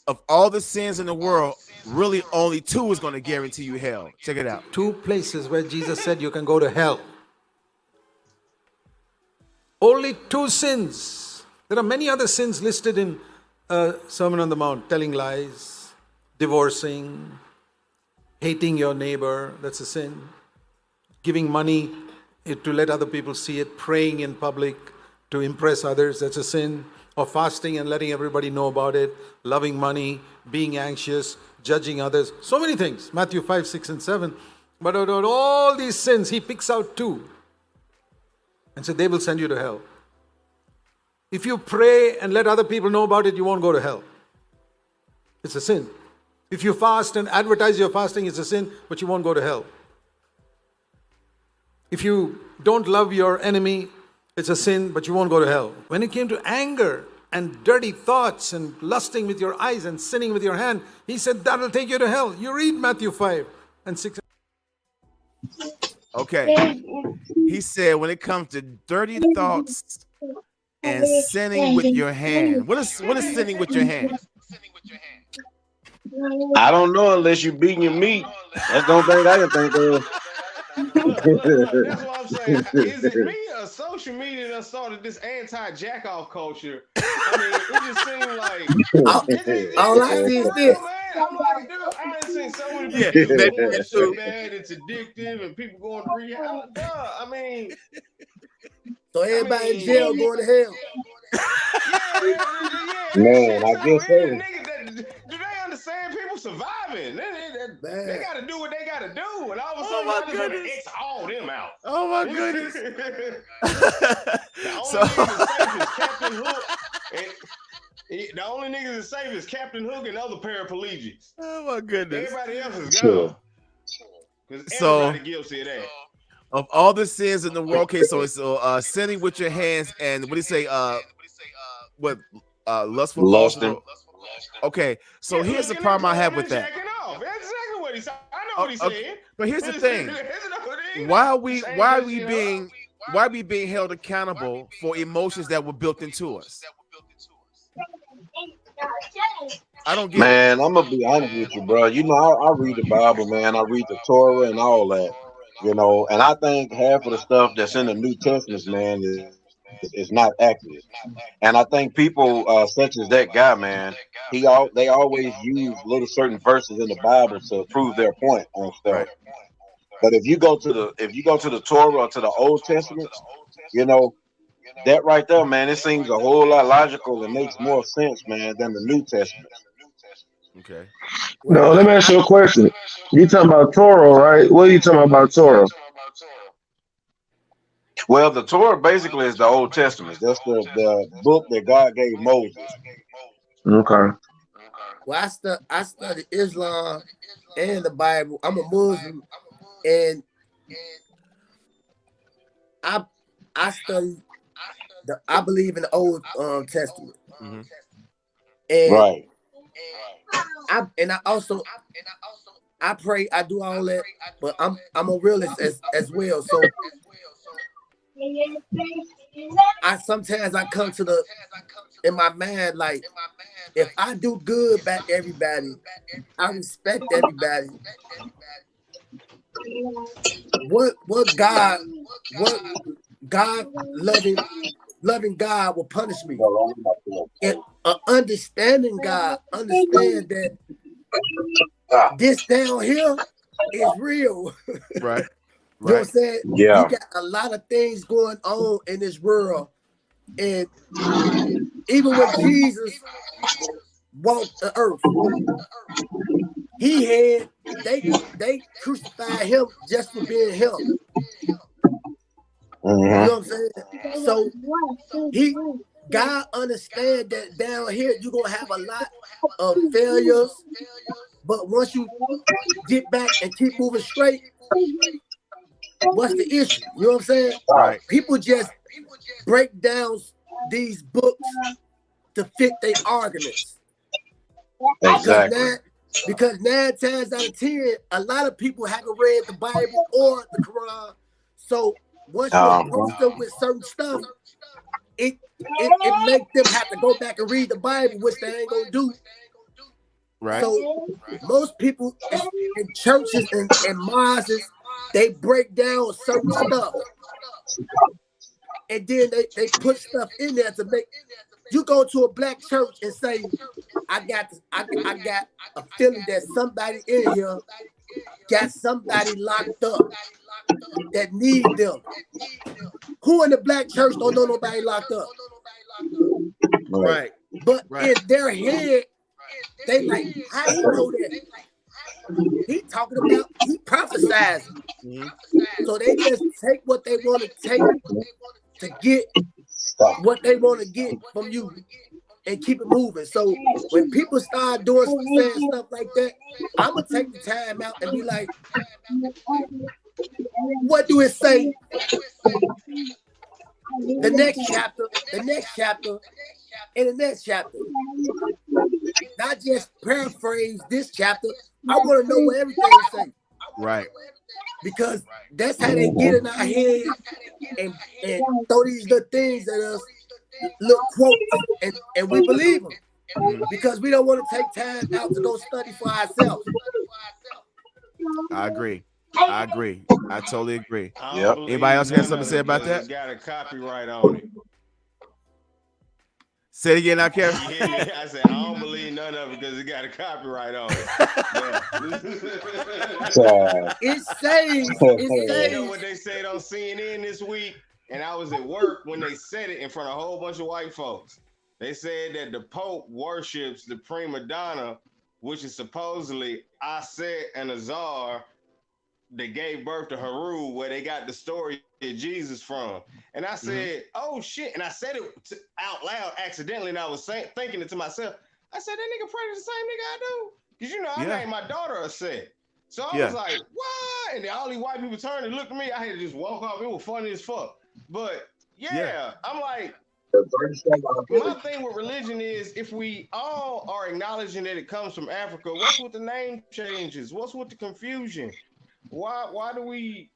of all the sins in the world, really only 2 is going to guarantee you hell. Check it out. 2 places where Jesus said you can go to hell. Only 2 sins. There are many other sins listed in Sermon on the Mount. Telling lies, divorcing, hating your neighbor, that's a sin. Giving money to let other people see it, praying in public to impress others, that's a sin. Or fasting and letting everybody know about it, loving money, being anxious, judging others. So many things. Matthew 5, 6, and 7. But out of all these sins, he picks out 2 and said, they will send you to hell. If you pray and let other people know about it, you won't go to hell. It's a sin. If you fast and advertise your fasting, it's a sin, but you won't go to hell. If you don't love your enemy, it's a sin, but you won't go to hell. When it came to anger and dirty thoughts and lusting with your eyes and sinning with your hand, he said that'll take you to hell. You read Matthew 5 and 6. Okay. He said when it comes to dirty thoughts and sinning with your hand. What is sinning with your hand? I don't know unless you beating your meat. That's the only thing I can think of. That's what I'm saying. Is it me or social media that started this anti-jack-off culture? I mean, it just seemed like all I see is this. I'm like, dude, I done seen so many Yeah, people maybe doing me shit, too. man. It's addictive, and people going to rehab. I mean, So everybody in jail going to hell. Man, I guess so. Do they understand people surviving? They got to do what they got to do, and all of a sudden, I just want to X all them out. Oh my goodness! The only niggas that's safe is Captain Hook and other paraplegics. Oh my goodness! Everybody else is gone. Because everybody guilty of that. Of all the sins in the world, okay, so it's sinning with your hands and what do you say? Lustful Lusting. Okay, so here's the problem I have with that. That's exactly what he said. I know what he said. But here's the thing: why are we being held accountable for emotions that were built into us? I don't get Man, I'm gonna be honest with you, bro. You know, I read the Bible, man. I read the Torah and all that. You know, and I think half of the stuff that's in the New Testament, man, is not accurate. And I think people such as that guy, man, they always use little certain verses in the Bible to prove their point on stuff. Right. But if you go to the Torah or to the Old Testament, you know, that right there, man, it seems a whole lot logical and makes more sense, man, than the New Testament. Okay. No, let me ask you a question. You talking about Toro, right? What are you talking about Toro? Well, the Torah basically is the Old Testament. That's the book that God gave Moses. Okay. Well, I study Islam and the Bible. I'm a Muslim, and I I study I believe in the Old Testament, and Right. I also I pray, I do all that, but I'm a realist as well. So I sometimes I come to the in my mind like, if I do good by everybody, I respect everybody. What God loving God will punish me. And understanding God, understand that this down here is real. Right. You know what I'm saying? Yeah. You got a lot of things going on in this world. And even when Jesus walked the earth, they crucified him just for being him. You know what I'm saying? So God understand that down here you're gonna have a lot of failures, but once you get back and keep moving straight, what's the issue? You know what I'm saying? Right. People just break down these books to fit their arguments. Exactly. Because 9 times out of 10, a lot of people haven't read the Bible or the Quran. So once you approach them with certain stuff, it makes them have to go back and read the Bible, which they ain't gonna do. Right. So most people in churches and mosques, they break down certain stuff, and then they put stuff in there to make you go to a black church and say, I got a feeling that somebody in here got somebody locked up that need them. Who in the black church don't know nobody locked up? Right. But in their head, they like, how he know that? He talking about, he prophesizing. So they just take what they want to take to get what they want to get from you and keep it moving. So when people start saying stuff like that, I'm gonna take the time out and be like, what do it say? The next chapter, and the next chapter. Not just paraphrase this chapter. I want to know what everything say. Right. Because that's how they get in our head and throw these little things at us, little quotes, and we believe them. Because we don't want to take time out to go study for ourselves. I agree. I totally agree. Yep. Anybody else got something to say about that? Got a copyright on it. Say it again now, Kevin. You hear me? I said, I don't believe none of it because it got a copyright on it. It says. You know what they said on CNN this week? And I was at work when they said it in front of a whole bunch of white folks. They said that the Pope worships the prima donna, which is supposedly Aset and Azar that gave birth to Haru, where they got the story of Jesus from. And I said, oh shit. And I said it out loud accidentally. And I was thinking it to myself. I said, that nigga pray to the same nigga I do. Because, you know, I named my daughter Aset. So I was like, what? And then all these white people turned and looked at me. I had to just walk off. It was funny as fuck. But I'm like, my thing with religion is if we all are acknowledging that it comes from Africa, what's with the name changes? What's with the confusion? Why do we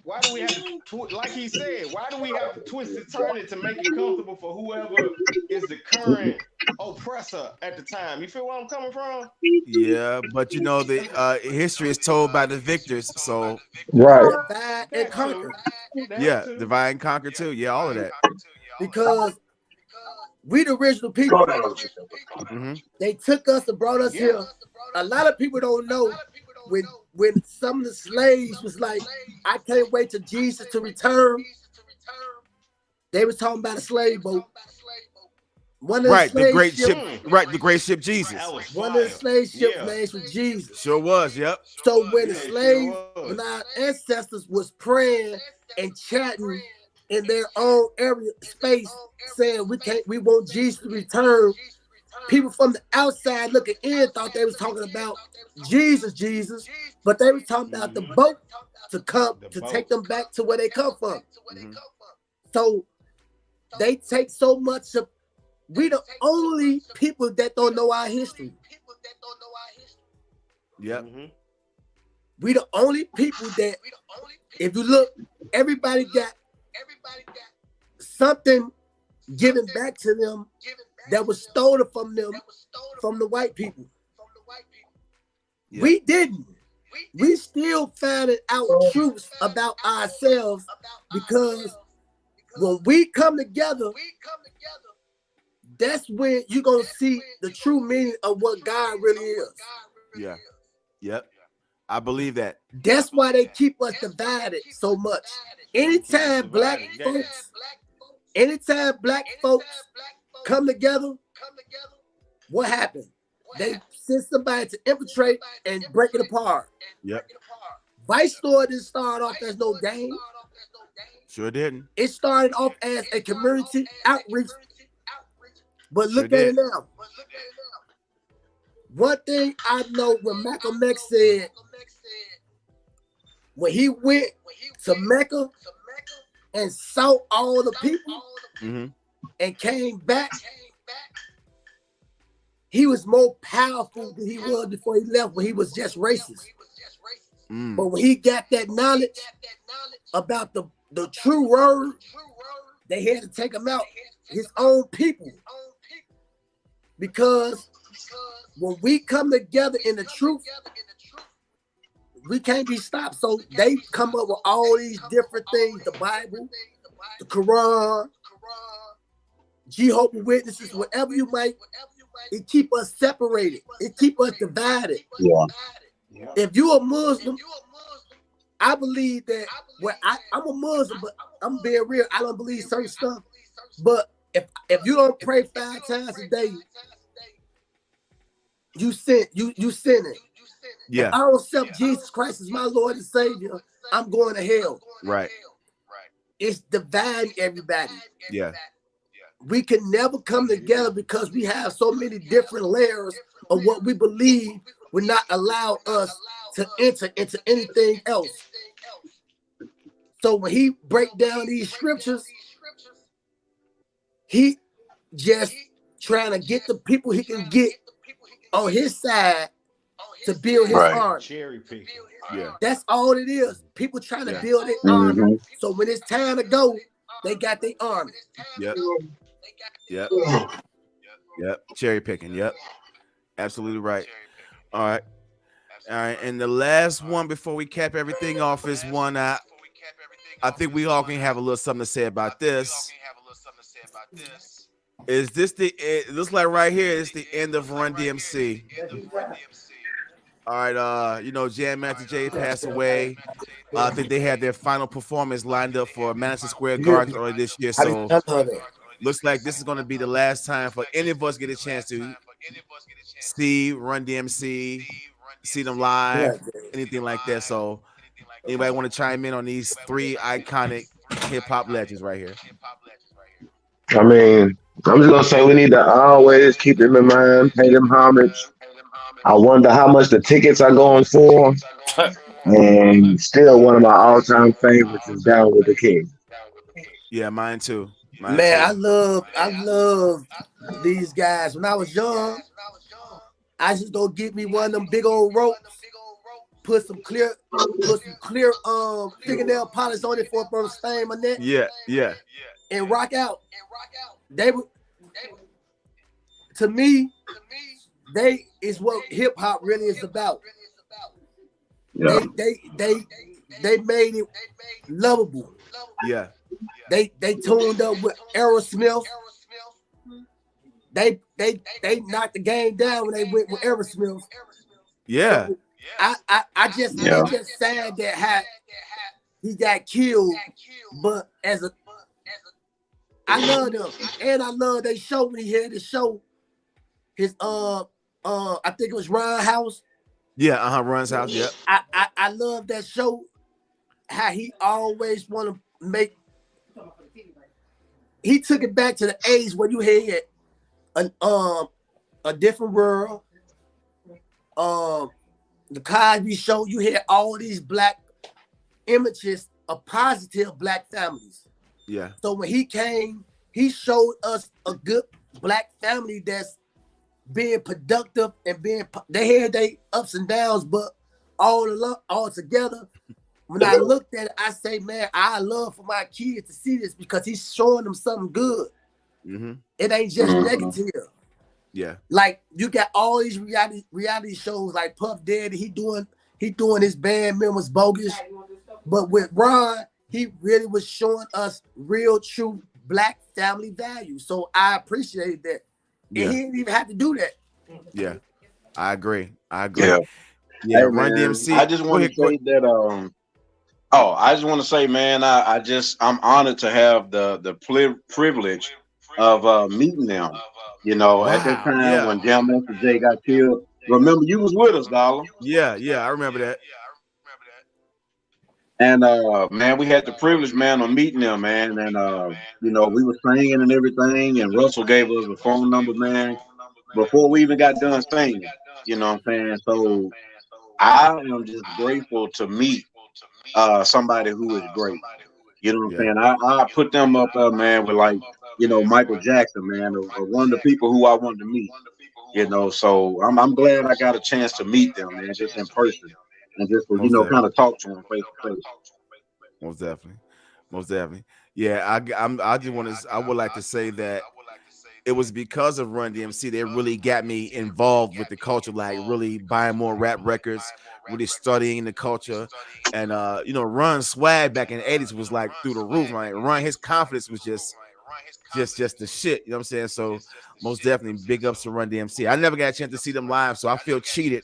have to, like he said, why do we have to twist and turn it to make it comfortable for whoever is the current oppressor at the time? You feel where I'm coming from? Yeah, but you know the history is told by the victors, so Divide and conquer. Yeah, divide and conquer too. Yeah, all of that. Because we the original people. They took us and brought us here. A lot of people don't know when some of the slaves was like, I can't wait till Jesus to return. They was talking about a slave boat. One of the Right, the slave great ship. ships. Right, the great ship Jesus. One of the slave ships names was Jesus. Sure was. Yep. So when the Yeah, it slaves, sure was. when our ancestors was praying and chatting in their own area space, saying we want Jesus to return. People from the outside looking in thought they was talking about Jesus, but they was talking about the boat to come to take them back to where they come from. So they take so much of. We the only people that don't know our history. Yep. We the only people that, if you look, everybody got something given back to them that was stolen from them, from the white people. Yep. We didn't. We still finding out truths about ourselves, because when we come together, that's when you're going to see the true meaning of what God really is. Yeah. Yep. I believe that. That's why they keep us divided so much. Anytime black folks come together, what happened? They send somebody to infiltrate and break it apart. Yep. Vice Lord didn't start off as no gang. Sure didn't. It started off as a community outreach. But look Sure at did. it now. One thing I know, when Malcolm X said, when he went to Mecca and saw all the people and came back, he was more powerful than he was before he left, when he was just racist. But when he got that knowledge about the true word, they had to take him out, his own people. Because when we come together in the truth, we can't be stopped. So they come up with all these different things: the Bible, the Quran, Jehovah's Witnesses, whatever you might. It keep us separated. It keep us divided. Yeah. If you a Muslim, I believe that. Well, I'm a Muslim, but I'm being real. I don't believe certain stuff. But if you don't pray 5 times a day, you sin. You sinning. Yeah. If I don't accept Jesus Christ as my Lord and Savior, I'm going to hell. Right. It's dividing everybody. Yeah. We can never come together because we have so many different layers of what we believe will not allow us to enter into anything else. So when he break down these scriptures, he just trying to get the people he can get on his side to build his army. Cherry picking. Yeah. That's all it is. People trying to build their army. So when it's time to go, they got their army. Yep. Yep. Yep. Cherry picking. Yep. Absolutely right. All right. All right. And the last one before we cap everything off is one I think we all can have a little something to say about this. Is this it looks like right here is the end of Run DMC. All right, Jam Master Jay passed away. I think they had their final performance lined up for Madison Square Garden early this year. So looks like this is going to be the last time for any of us get a chance to see Run DMC, see them live, anything like that. So anybody want to chime in on these 3 iconic hip hop legends right here? I mean, I'm just gonna say we need to always keep them in mind, pay them homage. I wonder how much the tickets are going for. And still one of my all-time favorites is Down with the King. Yeah, mine too. I love these guys. When I was young, I just go get me one of them big old ropes, put some clear fingernail polish on it for a stain my neck. Yeah. And rock out. They were, to me, they is what hip hop really is about. Yeah. They made it lovable. Yeah. They tuned up with Aerosmith. They knocked the game down when they went with Aerosmith. Yeah. So it's just sad that he got killed, but I love them, and I love they show when he had to show his I think it was Ron House. Yeah, Run's house. Yep. I love that show. How he always want to make. He took it back to the age where you had a different world. The Cosby Show. You had all these black images of positive black families. Yeah. So when he came, he showed us a good black family that's being productive and they had their ups and downs, but all together. When I looked at it, I say, man, I love for my kids to see this because he's showing them something good. Mm-hmm. It ain't just negative. Yeah. Like you got all these reality shows like Puff Daddy, he doing his band members bogus. But with Ron, he really was showing us real, true black family values. So I appreciated that. Yeah. And he didn't even have to do that. Yeah. I agree. Yeah. Yeah, Hey, Run man, DMC. I just want to say that I just want to say, man, I'm honored to have the privilege of meeting them. You know, at that time when Jam Master Jay got killed. Remember, you was with us, Dollar. Yeah, I remember that. And man, we had the privilege, man, of meeting them, man. And you know, we were singing and everything, and Russell gave us a phone number, man, before we even got done singing. You know what I'm saying? So I am just grateful to meet somebody who is great. You know what I'm saying? I put them up there, man, with like, you know, Michael Jackson, man, or one of the people who I wanted to meet. You know, so I'm glad I got a chance to meet them, man, just in person, and just to, you know, kind of talk to them face to face. Most definitely. Yeah, I would like to say that it was because of Run DMC they really got me involved with the culture, like really buying more rap records, really studying the culture. And you know, Run's swag back in the 80s was like through the roof. Like Run, his confidence was just the shit. You know what I'm saying? So most definitely big ups to Run DMC. I never got a chance to see them live, so I feel cheated.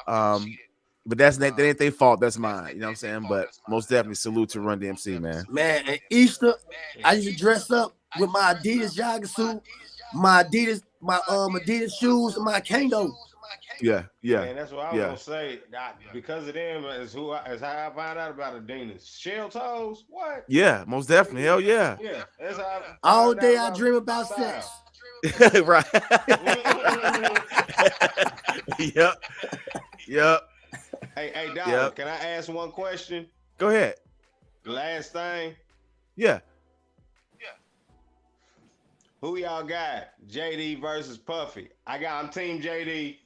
But that ain't their fault. That's mine. You know what I'm saying? But most definitely salute to Run DMC, man. Man, at Easter, I used to dress up with my Adidas jogging suit, my Adidas shoes, and my Kano. Yeah. Man, that's what I was gonna say. Because of them is how I found out about Adidas. Shell toes? What? Yeah, most definitely. Hell yeah. Yeah, that's how all day I dream about sex. Right. Yep. Hey, Dollar, can I ask one question? Go ahead. Last thing. Yeah. Who y'all got? JD versus Puffy. I'm Team JD.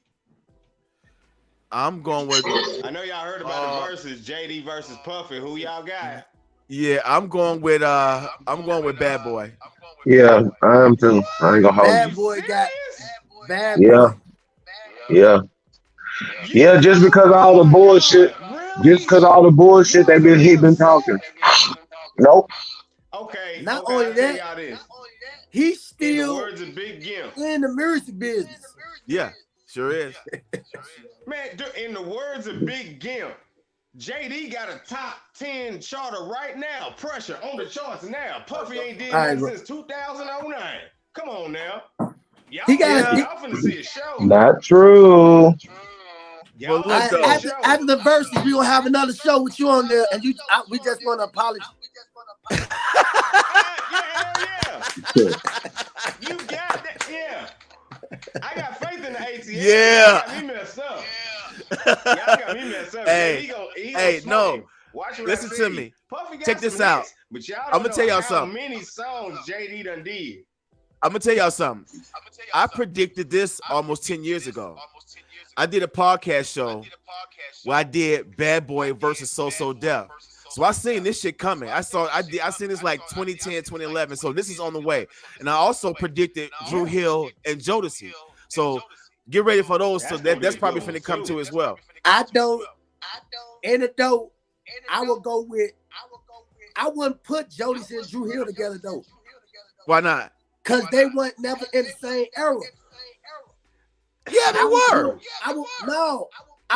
I'm going with. I know y'all heard about the versus JD versus Puffy. Who y'all got? Yeah, I'm going with Bad Boy. Yeah, I am too. I ain't gonna hold Bad you. Boy got Bad Yeah. Boy. Yeah, just because of all the bullshit, he been talking. Nope. Okay. Not only that, y'all this. He's still in the words of Big Gimp. in the music business. Yeah, sure is. Man, in the words of Big Gimp, JD got a top 10 charter right now. Pressure on the charts now. Puffy ain't did that since 2009. Come on now. Y'all finna see a show. Not true. After the verses, we gonna have another show with you on there, and we just want to apologize. You got that, yeah. I got faith in the ATL. Yeah. Y'all got me messed up. Y'all got me messed up. Hey, no. Listen to me. Check this out. But y'all I'm gonna tell y'all how something. many songs JD done did. I'm gonna tell y'all something. I predicted this almost 10 years ago. I did a podcast show where I did Bad Boy versus So Def. So I seen this shit coming. I seen this like 2010, 2011. So this is on the way. And I also predicted Dru Hill and Jodeci. So get ready for those. So that's probably finna come to as well. I would go with. I wouldn't put Jodeci and Dru Hill together though. Why not? Because they weren't never in the same era. Yeah, they were. I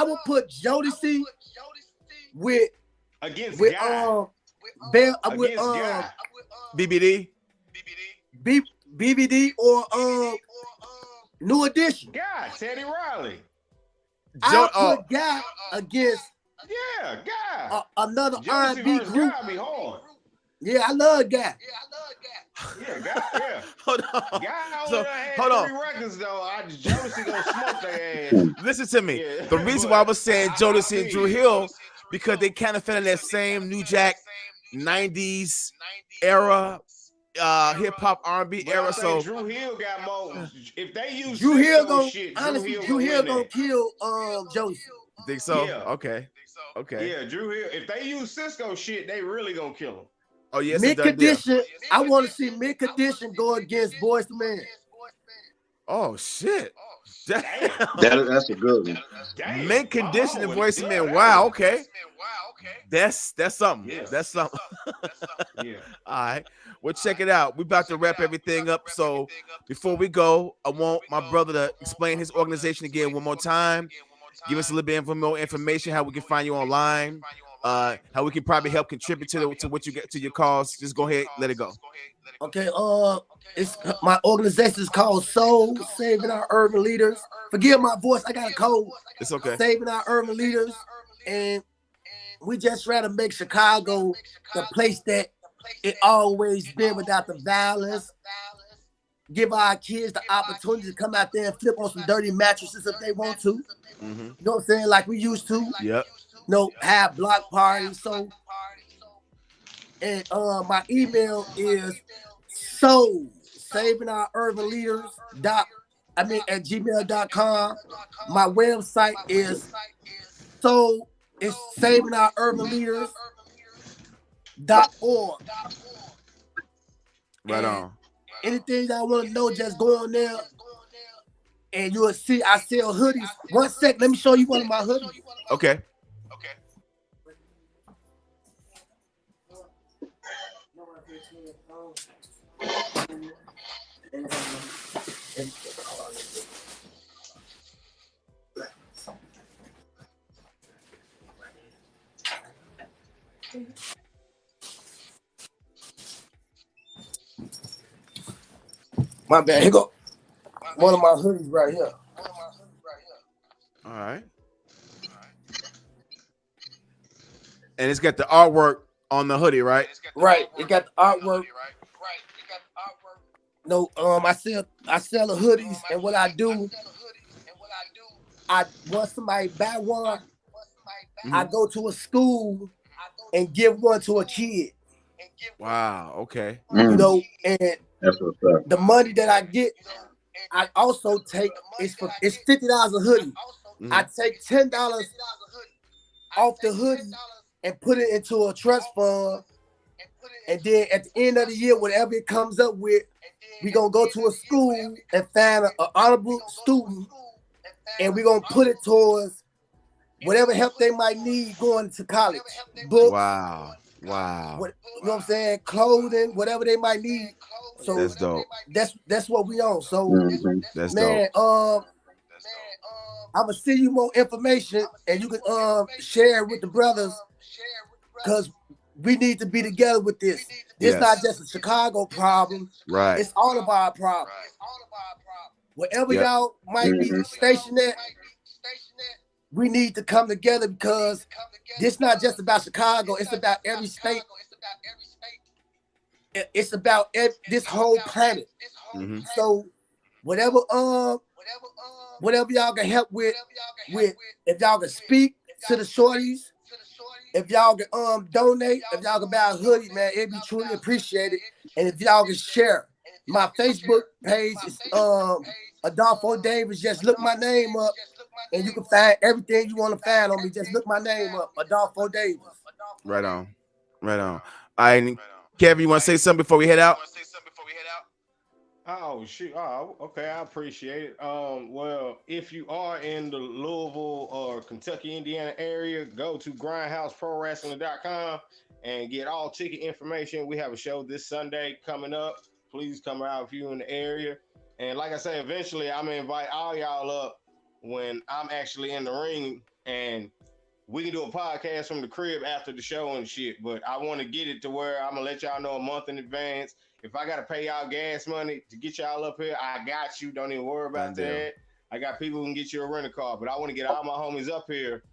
would put Jodeci with against with Guy. BBD. BVD or New Edition. God, Teddy Riley. I'll put Guy against Guy. Another Jonesy R&B versus group. Guy be hard. Yeah, I love Guy. Yeah, Guy. Yeah. Hold on. Guy only So, had hold on. 3 records though. Jonesy gonna smoke their ass. Listen to me. Yeah, The reason why I was saying Jodeci and Drew Hill, because they kind of fell in that same New Jack 90s era, hip hop R&B But era. I So think Drew Hill got more. If they use Drew Hill Cisco gonna shit, honestly, Drew Hill gonna kill Josie. Think so? Yeah. Okay. Yeah, Drew Hill. If they use Cisco shit, they really gonna kill him. Oh yes, Mid Condition. I want to see Mid Condition go against Boys to Men. Oh shit. That's a good one. Mid Condition and Voice of Men. Wow. Okay. That's something. Yeah. That's something. Yeah. All right. Well, check it out. We're about to wrap everything up. So before we go, I want my brother to explain his organization again one more time. Give us a little bit more information, how we can find you online, how we can probably help contribute to what you get to your cause. Just go ahead, let it go. Okay, it's my organization is called s.o.u.l, Saving Our Urban Leaders. Forgive my voice, I got a cold. It's okay. Saving Our Urban Leaders, and we just try to make Chicago the place that it always been without the violence. Give our kids the opportunity to come out there and flip on some dirty mattresses if they want to. Mm-hmm. You know what I'm saying? Like we used to. Yep. Have block parties. So, and my email is saving our urban leaders at gmail.com. My website is saving our urban leaders.org. Right on. Anything y'all want to know, just go on there and you'll see I sell hoodies. 1 sec, let me show you one of my hoodies. Okay. My bad. Here go one of my hoodies right here. All right. And it's got the artwork on the hoodie, right? Right. It got the artwork. No, I sell the hoodies, and what I do, once somebody buy one, I go to a school and give one to a kid. Wow. Okay. You know, and That's what's up. the money that I get, I also take it's $50 a hoodie. Mm-hmm. I take $10 off the hoodie and put it into a trust fund, and then at the end of the year, whatever it comes up with, we gonna go to a school and find an honorable student, and we gonna put it towards whatever help they might need going to college. Books. Wow. You know what I'm saying? Clothing, whatever they might need. So that's dope. That's what we on. So that's man, dope. I'm gonna send you more information and you can share it with the brothers, because we need to be together with this. It's not just a Chicago problem. Right. It's all of our problems. Wherever y'all might be stationed at, we need to come together, because this not just about Chicago. It's about every state. It's about this whole planet. Mm-hmm. So whatever y'all can help with, if y'all can speak to the shorties, if y'all can donate, if y'all can buy a hoodie, man, it'd be truly appreciated. And if y'all can share, my Facebook page is Adolfo Davis. Just look my name up, and you can find everything you want to find on me. Just look my name up, Adolfo Davis. Right on. All right, Kevin, you want to say something before we head out? Oh shoot! Oh, okay, I appreciate it. Well, if you are in the Louisville or Kentucky, Indiana area, go to grindhouseprowrestling.com and get all ticket information. We have a show this Sunday coming up. Please come out if you're in the area. And like I say, eventually I'm gonna invite all y'all up when I'm actually in the ring, and we can do a podcast from the crib after the show and shit. But I want to get it to where I'm gonna let y'all know a month in advance. If I gotta pay y'all gas money to get y'all up here, I got you. Don't even worry about that. I got people who can get you a rental car, but I want to get all my homies up here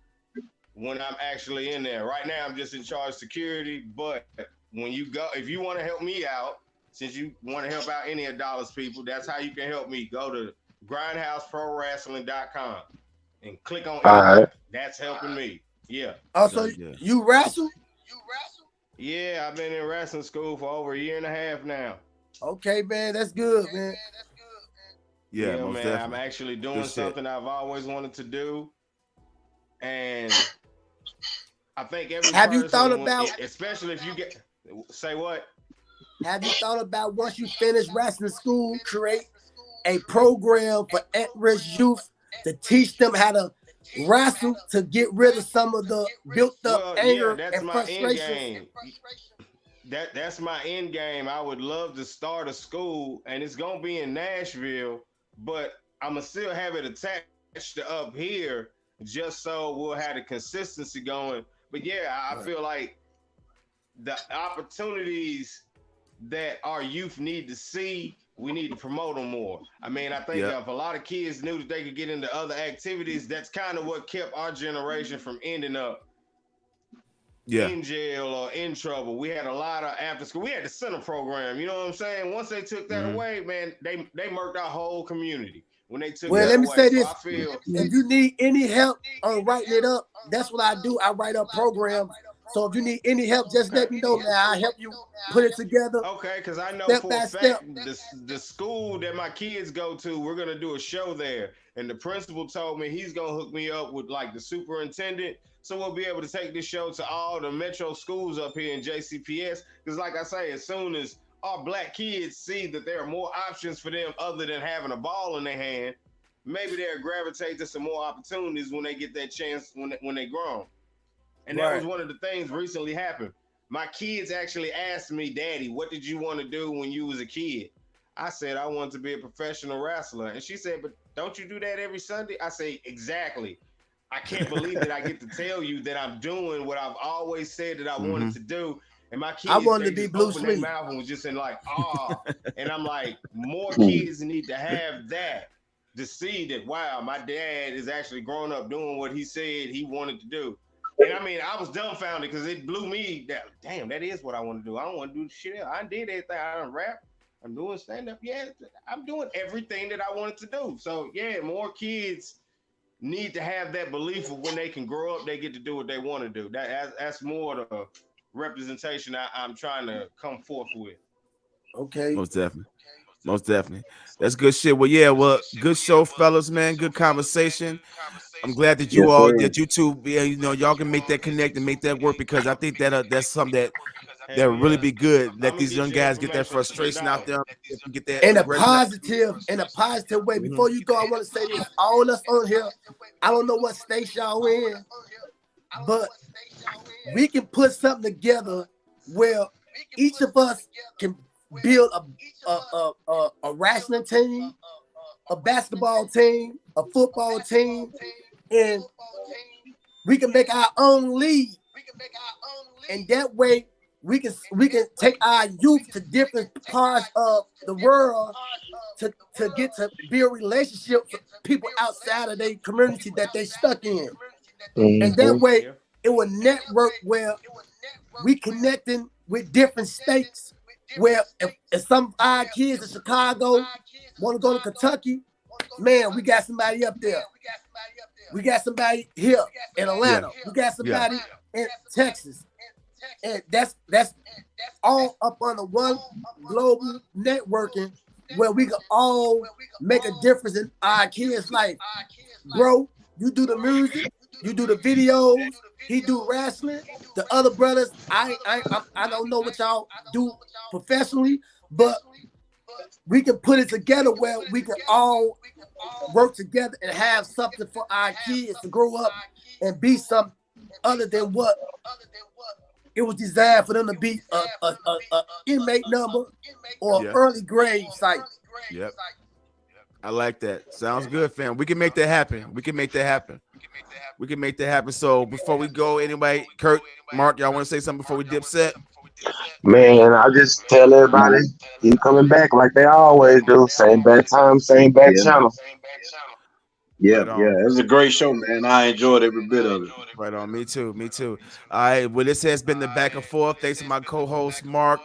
when I'm actually in there. Right now, I'm just in charge of security, but when you go, if you want to help me out, since you want to help out any of Dollar's people, that's how you can help me. Go to grindhouseprowrestling.com and click on it. That's helping me. Yeah. Also, you wrestle? Yeah, I've been in wrestling school for over a year and a half now. Okay, man, that's good, man. Yeah, man. definitely. I'm actually doing something I've always wanted to do, and I think every have person, you thought about, especially if you get say what? Have you thought about once you finish wrestling school, create a program for at-risk youth to teach them how to wrestle to get rid of some of the built-up anger and frustration? That's my end game. I would love to start a school, and it's gonna be in Nashville, but I'm gonna still have it attached to up here, just so we'll have the consistency going. But yeah, I feel like the opportunities that our youth need to see, we need to promote them more. I mean, I think if a lot of kids knew that they could get into other activities, that's kind of what kept our generation from ending up in jail or in trouble. We had a lot of after school. We had the center program. You know what I'm saying? Once they took that away, man, they murked our whole community. When they took well, that let me away. say So this: I feel, if you need any help on writing it up, that's what I do. I write up programs. So if you need any help, just let me know, man. I'll help you put it together. Okay, because I know step for by a step. fact the school that my kids go to, we're gonna do a show there, and the principal told me he's gonna hook me up with like the superintendent, so we'll be able to take this show to all the metro schools up here in JCPS. Because like I say, as soon as our black kids see that there are more options for them other than having a ball in their hand, maybe they'll gravitate to some more opportunities when they get that chance when they grown. And that was one of the things recently happened. My kids actually asked me, Daddy, what did you want to do when you was a kid? I said, I wanted to be a professional wrestler. And she said, but don't you do that every Sunday? I say, exactly. I can't believe that I get to tell you that I'm doing what I've always said that I wanted to do. And my kids, I wanted they to be just Blue opened their Sweet. mouth and was just in like, and I'm like, more kids need to have that to see that, wow, my dad is actually growing up doing what he said he wanted to do. And I mean, I was dumbfounded because it blew me that, damn, that is what I want to do. I don't want to do shit else. I did everything. I done rap. I'm doing stand-up. Yeah, I'm doing everything that I wanted to do. So yeah, more kids need to have that belief of when they can grow up, they get to do what they want to do. That's more the representation I'm trying to come forth with. Okay. Most definitely. Most definitely. That's good shit. Well, yeah, good show, fellas, man. Good conversation. I'm glad that you two, you know, y'all can make that connect and make that work, because I think that that's something that really be good. Let these young guys get that frustration out there. Get that in a positive way. Before you go, I want to say this: all us on here, I don't know what state y'all in, but we can put something together where each of us can build a wrestling team, a basketball team, a football team, and we can make our own league. And that way we can take our youth to different parts of the world to get to build relationships with people outside of their community that they stuck in. And that way it will network where we connecting with different states, where if some of our kids in Chicago want to go to Kentucky, man, we got somebody up there. We got somebody here in Atlanta. We got somebody in Texas. And that's all up under one global networking where we can all make a difference in our kids' life. Bro, you do the music, you do the videos, he do wrestling. The other brothers, I don't know what y'all do professionally, but we can put it together where we can all work together and have something for our kids to grow up and be something other than what it was designed for them to be a inmate number or early grade site. Yep. I like that. Sounds good, fam. We can make that happen. We can make that happen. We can make that happen. So before we go, anyway, Kurt, Mark, y'all want to say something before we dip set? Man, I just tell everybody keep coming back like they always do. Same bad time, same bad channel. Yeah, Right on. yeah, it was a great show, man. I enjoyed every bit of it. Right on. Me too. Me too. All right. Well, this has been the back and forth. Thanks to my co-host Mark,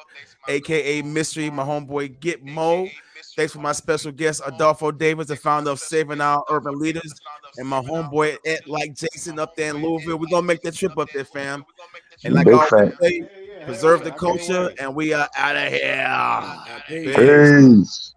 aka Mystery, my homeboy Get Mo. Thanks for my special guest Adolfo Davis, the founder of Saving Our Urban Leaders, and my homeboy at LikeJason up there in Louisville. We're gonna make that trip up there, fam. And like I Big always fact. say, preserve the culture, and we are out of here. Peace.